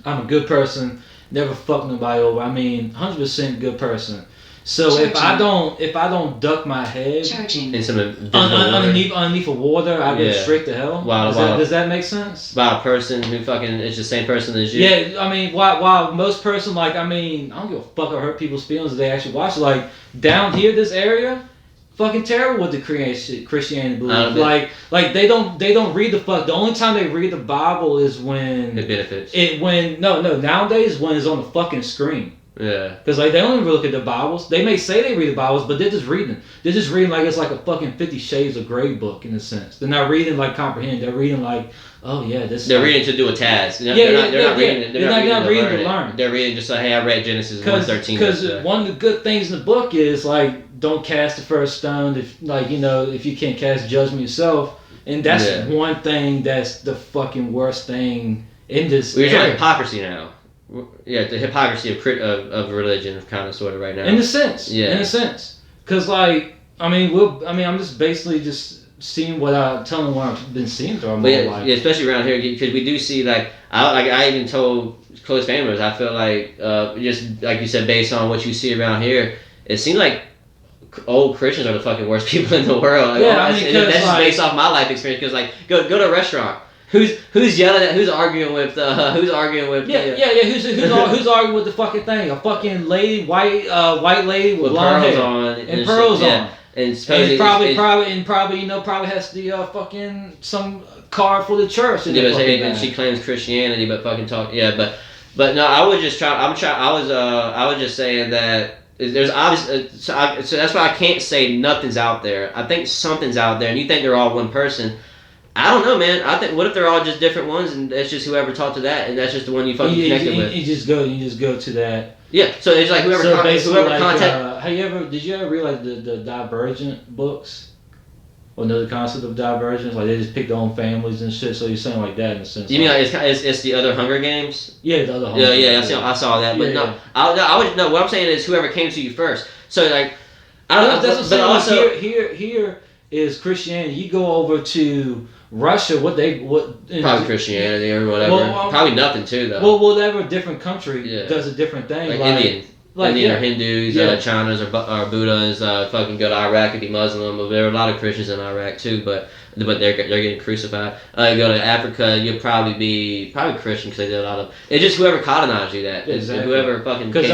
a good person, never fucked nobody over. I mean, 100% good person. So if I don't duck my head underneath of water, I've been straight to hell. Does that make sense? By a person who fucking is the same person as you. Yeah, I mean, while most person like, I mean, I don't give a fuck or hurt people's feelings if they actually watch it. Like down here, this area, fucking terrible with the Christianity belief. Like they don't read the fuck. The only time they read the Bible is when it benefits. Nowadays when it's on the fucking screen. Yeah. Because like they don't even look at the Bibles. They may say they read the Bibles, but they're just reading. They're just reading like it's like a fucking 50 Shades of Grey book in a sense. They're not reading like comprehend. They're reading like, oh yeah, this. They're reading to do a task. They're not reading to learn. They're reading just like, hey, I read Genesis 1:13. Because one of the good things in the book is like, don't cast the first stone. If like if you can't cast judgment yourself, and that's one thing that's the fucking worst thing in this. We're talking hypocrisy now. Yeah, the hypocrisy of religion, kind of, sort of, right now. In a sense, because like I'm just basically just seeing telling what I've been seeing throughout my life. Yeah, especially around here, because we do see I even told close family members, I feel like just like you said, based on what you see around here, it seems like old Christians are the fucking worst people in the world. Like, that's just based off my life experience. Because like go to a restaurant. Who's yelling at? Who's arguing with? Who's arguing with? Who's arguing with the fucking thing? A fucking lady, white lady with blonde pearls hair on and pearls on. And probably has the fucking some card for the church. And she claims Christianity, but fucking talk. Yeah, but no, I was just trying. I was just saying that there's obvious. So that's why I can't say nothing's out there. I think something's out there, and you think they're all one person. I don't know, man. I think what if they're all just different ones, and that's just whoever talked to that, and that's just the one you fucking connected with. You just go to that. Yeah. So it's like whoever contact. Did you ever read like the Divergent books? Or know the concept of divergence? Like they just pick their own families and shit. So you're saying like that in a sense. You mean like it's the other Hunger Games? Yeah, the other Hunger Games. Yeah. I saw that, but I would no. What I'm saying is whoever came to you first. So like, I don't know. That's what I'm saying. Here is Christianity. You go over to Russia, probably Christianity or whatever. Probably nothing too though. Well, whatever different country does a different thing. Like Indian or Hindus, Chinas or Buddhas, fucking go to Iraq and be Muslim. There are a lot of Christians in Iraq too, but they're getting crucified. You go to Africa, you'll probably be Christian because they did a lot of. It's just whoever colonized you that. Exactly. Whoever fucking. Because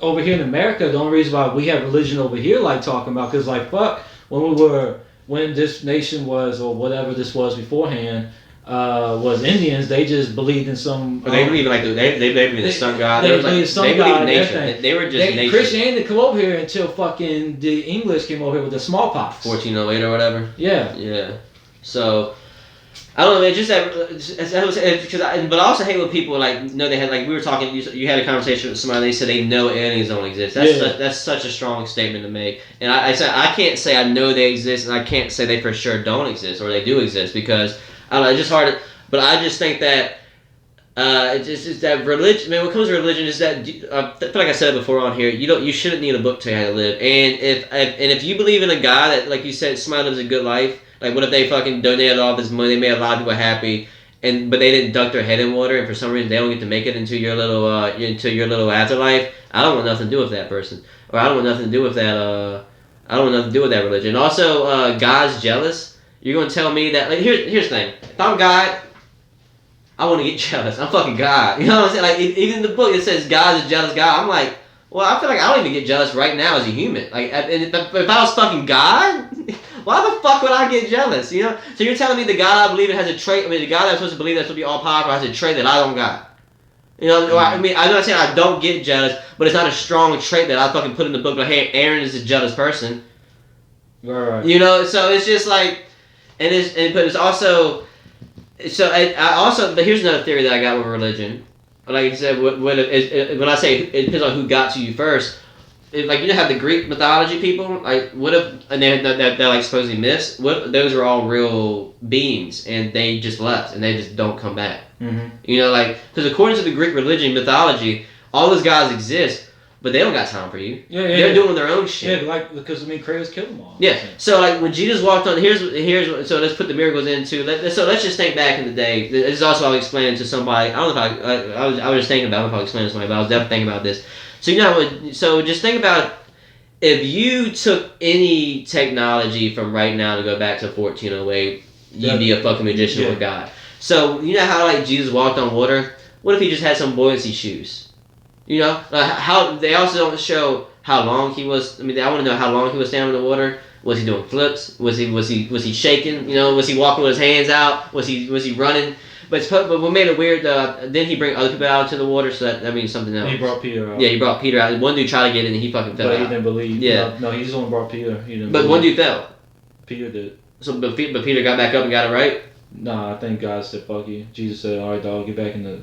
over here in America, the only reason why we have religion over here, like talking about, because like fuck, when this nation was, or whatever this was beforehand, was Indians, they just believed in some. They believe they believe in the sun god. They believe in sun god and everything. They were just nation. Christianity didn't come over here until fucking the English came over here with the smallpox. 1408 or whatever. Yeah. Yeah. So. I don't know, man. Just that, but I also hate when people know they had we were talking. You had a conversation with somebody. They said they know aliens don't exist. That's such a strong statement to make. And I said I can't say I know they exist, and I can't say they for sure don't exist or they do exist because I don't know. It's just hard. But I just think that it's that religion. Man, when it comes to religion, is that I feel like I said it before on here. You shouldn't need a book to tell you how to live. And if you believe in a God that, like you said, somebody lives a good life. Like, what if they fucking donated all this money, they made a lot of people happy, but they didn't dunk their head in water, and for some reason they don't get to make it into your little afterlife? I don't want nothing to do with that person, or I don't want nothing to do with that. I don't want nothing to do with that religion. Also, God's jealous. You're gonna tell me that? Like, here's the thing. If I'm God, I want to get jealous. I'm fucking God. You know what I'm saying? Like, even in the book it says God's a jealous God. I'm like, well, I feel like I don't even get jealous right now as a human. Like, if I was fucking God. Why the fuck would I get jealous? You know? So you're telling me the God I believe in has a trait. I mean, the God I'm supposed to believe that's supposed to be all powerful has a trait that I don't got. You know? I mean, I'm not saying I don't get jealous, but it's not a strong trait that I fucking put in the book. Like, hey, Aaron is a jealous person. Right. You know? So it's just like, but it's also, so but here's another theory that I got with religion. Like I said, when I say it depends on who got to you first. Like, you know how the Greek mythology people, like, what if, and they're like supposedly myths, what if those are all real beings and they just left and they just don't come back? Mm-hmm. You know, like, because according to the Greek religion mythology, all those guys exist, but they don't got time for you. They're doing their own shit. Yeah, like, because Kratos killed them all. Yeah, so like when Jesus walked on, so let's put the miracles into, so let's just think back in the day. This is also I was explaining to somebody, I don't know if I was just thinking about it, if I was explaining to somebody, but I was definitely thinking about this. So so just think about if you took any technology from right now to go back to 1408, you'd be a fucking magician with God. So you know how like Jesus walked on water? What if he just had some buoyancy shoes? You know, how they also don't show how long he was. I mean, I want to know how long he was standing in the water. Was he doing flips? Was he shaking? You know, was he walking with his hands out? Was he running? but what made it weird? Then he bring other people out to the water, so that means something else. He brought Peter out. Yeah, he brought Peter out. One dude tried to get in, and he fucking fell But out. he didn't believe. Yeah. No, he just only brought Peter. He didn't. But believe. one dude fell. Peter did. So, but Peter got back up and got it right. Nah, I think God said, "Fuck you." Jesus said, "All right, dog, get back in the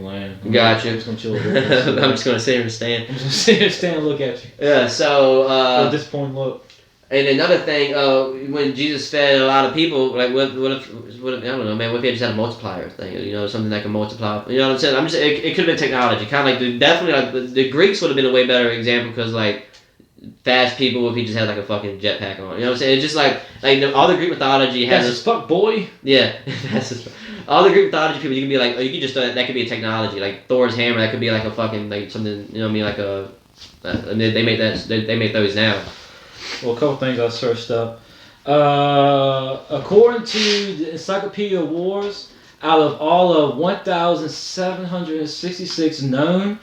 land." Gotcha. I'm just gonna chill over here. I'm just gonna sit here and stand. I'm just gonna sit here, stand, and look at you. Yeah. So. At this point, look. And another thing, when Jesus fed a lot of people, like what if I don't know, man, what if he just had a multiplier thing, you know, something that can multiply, you know what I'm saying? It could have been technology, kind of like definitely like the Greeks would have been a way better example because like fast people if he just had like a fucking jetpack on, you know what I'm saying? It's just like all the Greek mythology has That's as fuck, boy. Yeah, all the Greek mythology people you can be like, oh, you could just that could be a technology like Thor's hammer, that could be like a fucking like something, you know what I mean, like a they make they make those now. Well, a couple things I searched up. According to the Encyclopedia of Wars, out of all of 1,766 known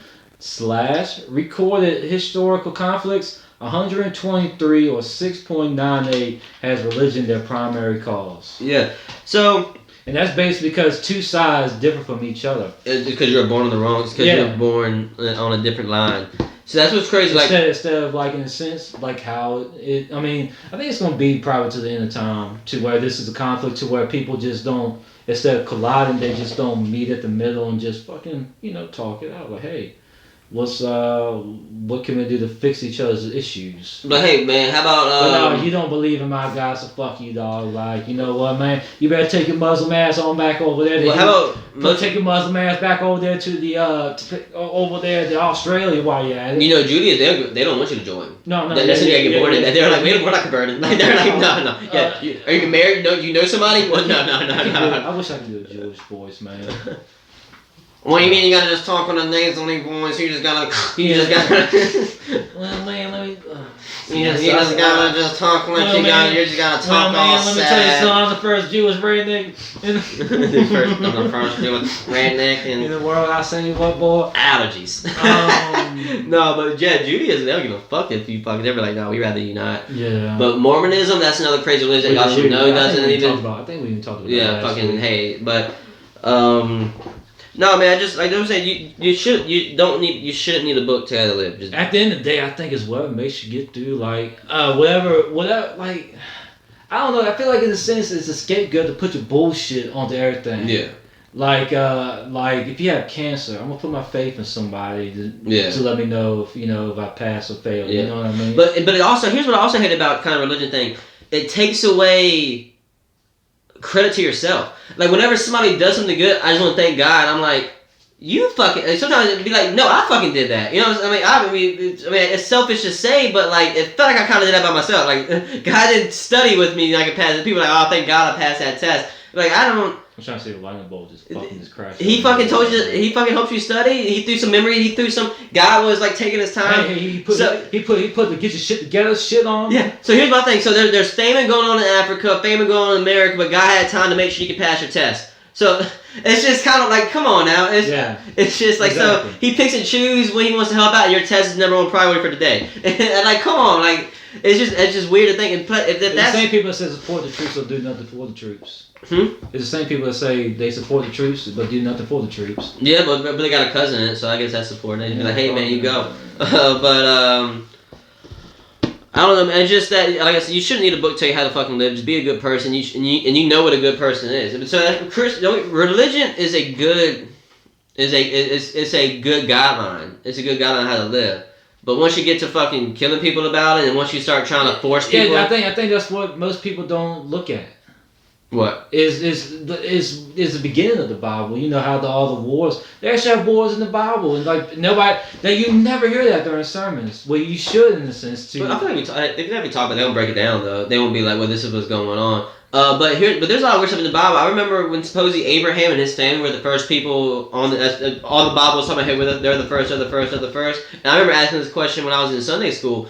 / recorded historical conflicts, 123 or 6.98 has religion their primary cause. Yeah. So. And that's basically because two sides differ from each other. It's because you're born on the wrong. It's because you're born on a different line. So that's what's crazy. Instead of like in a sense like how it. I mean, I think it's gonna be probably to the end of time to where this is a conflict to where people just don't, instead of colliding, they just don't meet at the middle and just fucking talk it out like, hey, what can we do to fix each other's issues? But hey, man, how about But no, you don't believe in my God, so fuck you, dog. Like, you know what, man? You better take your Muslim ass on back over there. Well, how about take your Muslim ass back over there to the over there to Australia while you're at it. You know, Judaism, they don't want you to join. No. That's when you get born in. They're like, we're not converting. Like, they're like, no. Yeah, are you married? No, you know somebody? Well, no. I wish I could do a Jewish voice, man. What do you mean you gotta just talk on a nasally voice? You just gotta. Well, man, let me. You just gotta just talk like you just gotta talk all sad. Let me tell you something. I'm the first Jewish redneck I'm the first Jewish redneck in the world. I say what, boy? Allergies. No, but yeah, Judaism, they don't give a fuck if you fucking. They're like, no, we'd rather you not. Yeah. But Mormonism, that's another crazy religion that y'all should know doesn't even. I think we even talked about. Yeah, fucking week. Hey, but no, man. I'm saying you shouldn't need a book to how to live. Just at the end of the day, I think it's what makes you get through like whatever. Like I don't know. I feel like in a sense it's a scapegoat to put your bullshit onto everything. Yeah. Like if you have cancer, I'm gonna put my faith in somebody to let me know if if I pass or fail. Yeah. You know what I mean? But it also, here's what I also hate about kind of religion thing. It takes away credit to yourself. Like whenever somebody does something good, I just want to thank God. I'm like, you fucking. Like, sometimes it'd be like, no, I fucking did that. You know what I mean? It's selfish to say, but like it felt like I kind of did that by myself. Like God didn't study with me. Like I passed. People are like, oh, thank God I passed that test. Like I don't. I'm trying to say the lightning bolt just fucking just crashed. He fucking told you. He fucking helped you study. He threw some memory. He threw some. God was like taking his time. Hey, he put the get your shit together shit on. Yeah. So here's my thing. So there's famine going on in Africa, famine going on in America, but God had time to make sure you could pass your test. So it's just kind of like, come on now. It's just like exactly. So he picks and chooses when he wants to help out. And your test is number one priority for the day. And like, come on, like it's just weird to think. And that's the same people that say support the troops will do nothing for the troops. It's the same people that say they support the troops but do nothing for the troops. Yeah, but they got a cousin in it, so I guess that's support. They'd be like, hey man, you go. But I don't know, man. It's just that, like I said, you shouldn't need a book to tell you how to fucking live. Just be a good person, and you know what a good person is. So religion is a good guideline. It's a good guideline how to live. But once you get to fucking killing people about it, and once you start trying to force people, I think that's what most people don't look at. What is the beginning of the Bible? You know how all the wars. They actually have wars in the Bible, and like nobody. That you never hear that during sermons. Well, you should in a sense too. But I feel like if we talk about, they don't break it down though. They won't be like, well, this is what's going on. But there's a lot of weird stuff in the Bible. I remember when supposedly Abraham and his family were the first people on all the Bible was talking about, hey, they're the first. And I remember asking this question when I was in Sunday school.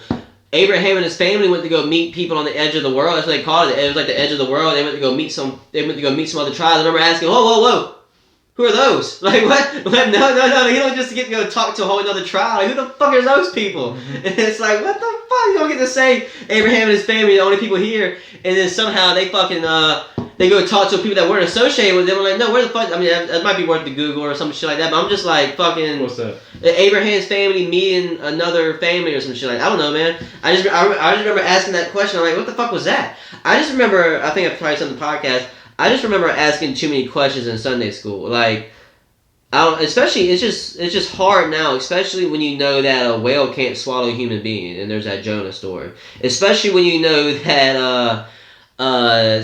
Abraham and his family went to go meet people on the edge of the world. That's what they called it. It was like the edge of the world. They went to go meet some other tribes. I remember asking, whoa. Who are those? Like, what? No. You don't just get to go talk to a whole other tribe. Like, who the fuck are those people? Mm-hmm. And it's like, what the fuck? You don't get to say Abraham and his family are the only people here. And then somehow they fucking, they go talk to people that weren't associated with them. I'm like, no, where the fuck? I mean, that might be worth the Google or some shit like that. But I'm just like, fucking. What's that? Abraham's family meeting another family or some shit like that. I don't know, man. I just remember asking that question. I'm like, what the fuck was that? I just remember. I think I've probably said on the podcast. I just remember asking too many questions in Sunday school. Like, I don't. Especially, it's just hard now. Especially when you know that a whale can't swallow a human being, and there's that Jonah story. Especially when you know that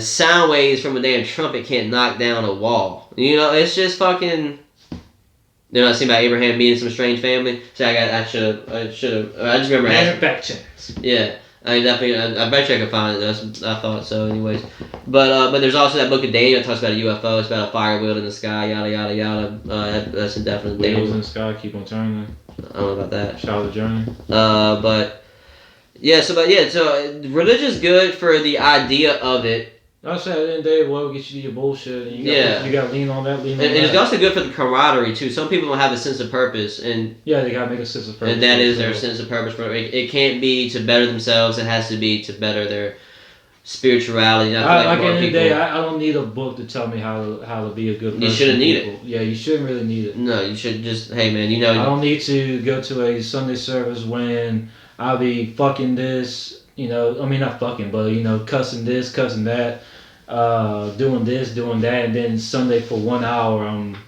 sound waves from a damn trumpet can't knock down a wall. You know, it's just fucking. You know, I seen about Abraham meeting some strange family. So I should have. I just remember asking. Back checks. Yeah. I definitely, I bet you I could find it. I thought so, anyways. But there's also that book of Daniel that talks about a UFO. It's about a fire wheel in the sky, yada yada yada. That's a definite wheels in the sky keep on turning. I don't know about that. Shout out the journey. But so religion's good for the idea of it. I said at the end of the day, what will get you to your bullshit? And you got to lean on that, lean on that. And it's also good for the camaraderie, too. Some people don't have a sense of purpose. And yeah, they got to make a sense of purpose. And that is their sense of purpose. It can't be to better themselves. It has to be to better their spirituality. Like at the end of the day, I don't need a book to tell me how to be a good person. You shouldn't need it. Yeah, you shouldn't really need it. No, you should just, hey, man, you know. I don't need to go to a Sunday service when I'll be fucking this, you know. I mean, not fucking, but, you know, cussing this, cussing that. Doing this, doing that, and then Sunday for 1 hour I'm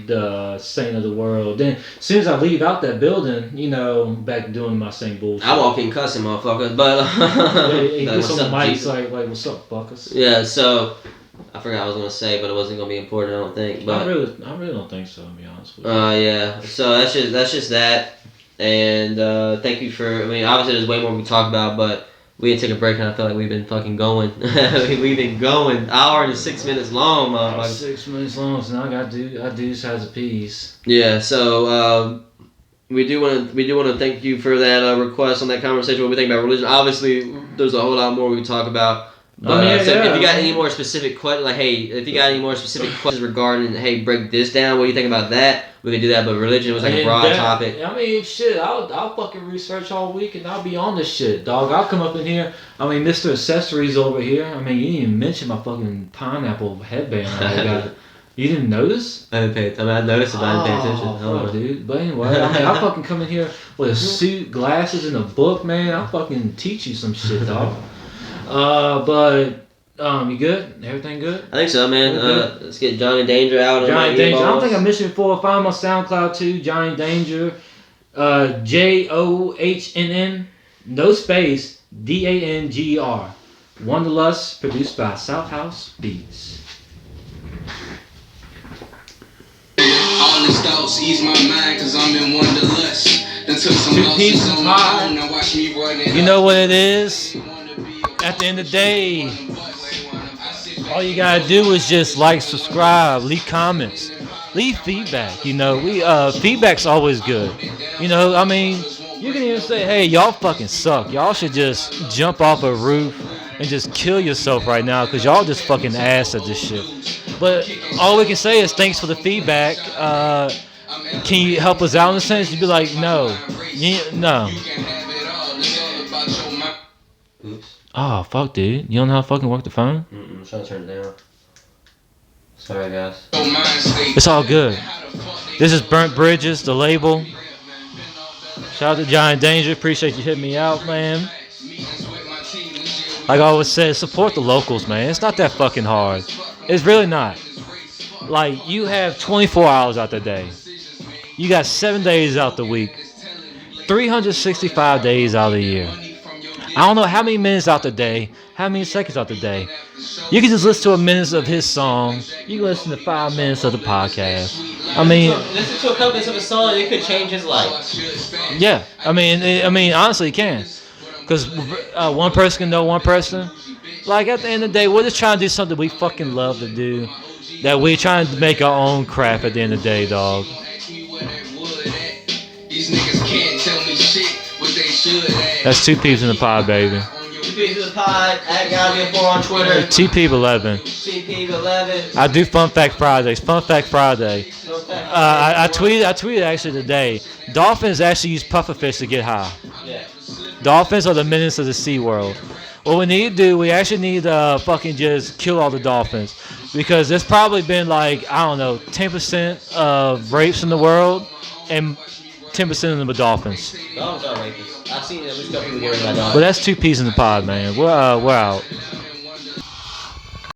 the saint of the world. Then as soon as I leave out that building, you know, back doing my same bullshit. I walk in cussing, motherfuckers, but he gets on the mic, like what's up, fuckers? Yeah, so I forgot what I was gonna say, but it wasn't gonna be important, I don't think. But I really don't think so, to be honest with you. Yeah. So that's just that, and thank you for. I mean, obviously there's way more we can talk about, but. We had to take a break and I feel like we've been fucking going. We've been going. Hour and 6 minutes long, motherfucker. 6 minutes long, so now I do size of peas. Yeah, so we do want to thank you for that request on that conversation. What we think about religion. Obviously, there's a whole lot more we talk about. But if you got any more specific questions, like, hey, if you got any more specific questions regarding, hey, break this down, what do you think about that? We could do that, but religion was like a broad topic. I mean, shit, I'll fucking research all week and I'll be on this shit, dog. I'll come up in here. I mean, Mr. Accessories over here. I mean, you didn't even mention my fucking pineapple headband I got. You didn't notice? I noticed it, but I didn't pay attention. Fuck, dude. But anyway, I mean, I'll fucking come in here with a suit, glasses, and a book, man. I'll fucking teach you some shit, dog. You good? Everything good? I think so, man. Let's get Johnny Danger out. Johnny Danger. I don't think I mentioned before. Find my SoundCloud too. Johnny Danger. JOHNN. No space. DANGER. Wanderlust. Produced by South House Beats. All these thoughts ease my mind cause I'm in wanderlust. Then took some losses on my own. Now watch me running. You know what it is? At the end of the day, all you gotta do is just like, subscribe, leave comments, leave feedback. You know, feedback's always good. You know, I mean, you can even say, hey, y'all fucking suck. Y'all should just jump off a roof and just kill yourself right now because y'all just fucking ass at this shit. But all we can say is thanks for the feedback. Can you help us out in a sense? You'd be like, no. No. Oops. Oh, fuck, dude. You don't know how to fucking work the phone? I'm trying to turn it down. Sorry, guys. It's all good. This is Burnt Bridges, the label. Shout out to Giant Danger. Appreciate you hitting me out, man. Like I always say, support the locals, man. It's not that fucking hard. It's really not. Like, you have 24 hours out the day. You got 7 days out the week. 365 days out of the year. I don't know how many minutes out the day, how many seconds out the day. You can just listen to a minute of his song. You can listen to 5 minutes of the podcast. I mean, listen to a couple minutes of a song, and it could change his life. Yeah, I mean, honestly, it can, because one person can know one person. Like at the end of the day, we're just trying to do something we fucking love to do. That we're trying to make our own crap at the end of the day, dog. These niggas can't tell me shit. That's 2 peeps in the pod, baby. 2 peeps in the pod. At Galvia4 on Twitter. TP11. TP11. I do Fun Fact Fridays. Fun Fact Friday. I tweeted actually today. Dolphins actually use pufferfish to get high. Yeah. Dolphins are the menace of the Sea World. What we need to do, we actually need to fucking just kill all the dolphins. Because there's probably been like, I don't know, 10% of rapes in the world and 10% of them are dolphins. Dogs are rapists. I've seen at least a couple people get raped by dogs. But that's two peas in the pod, man. We're out.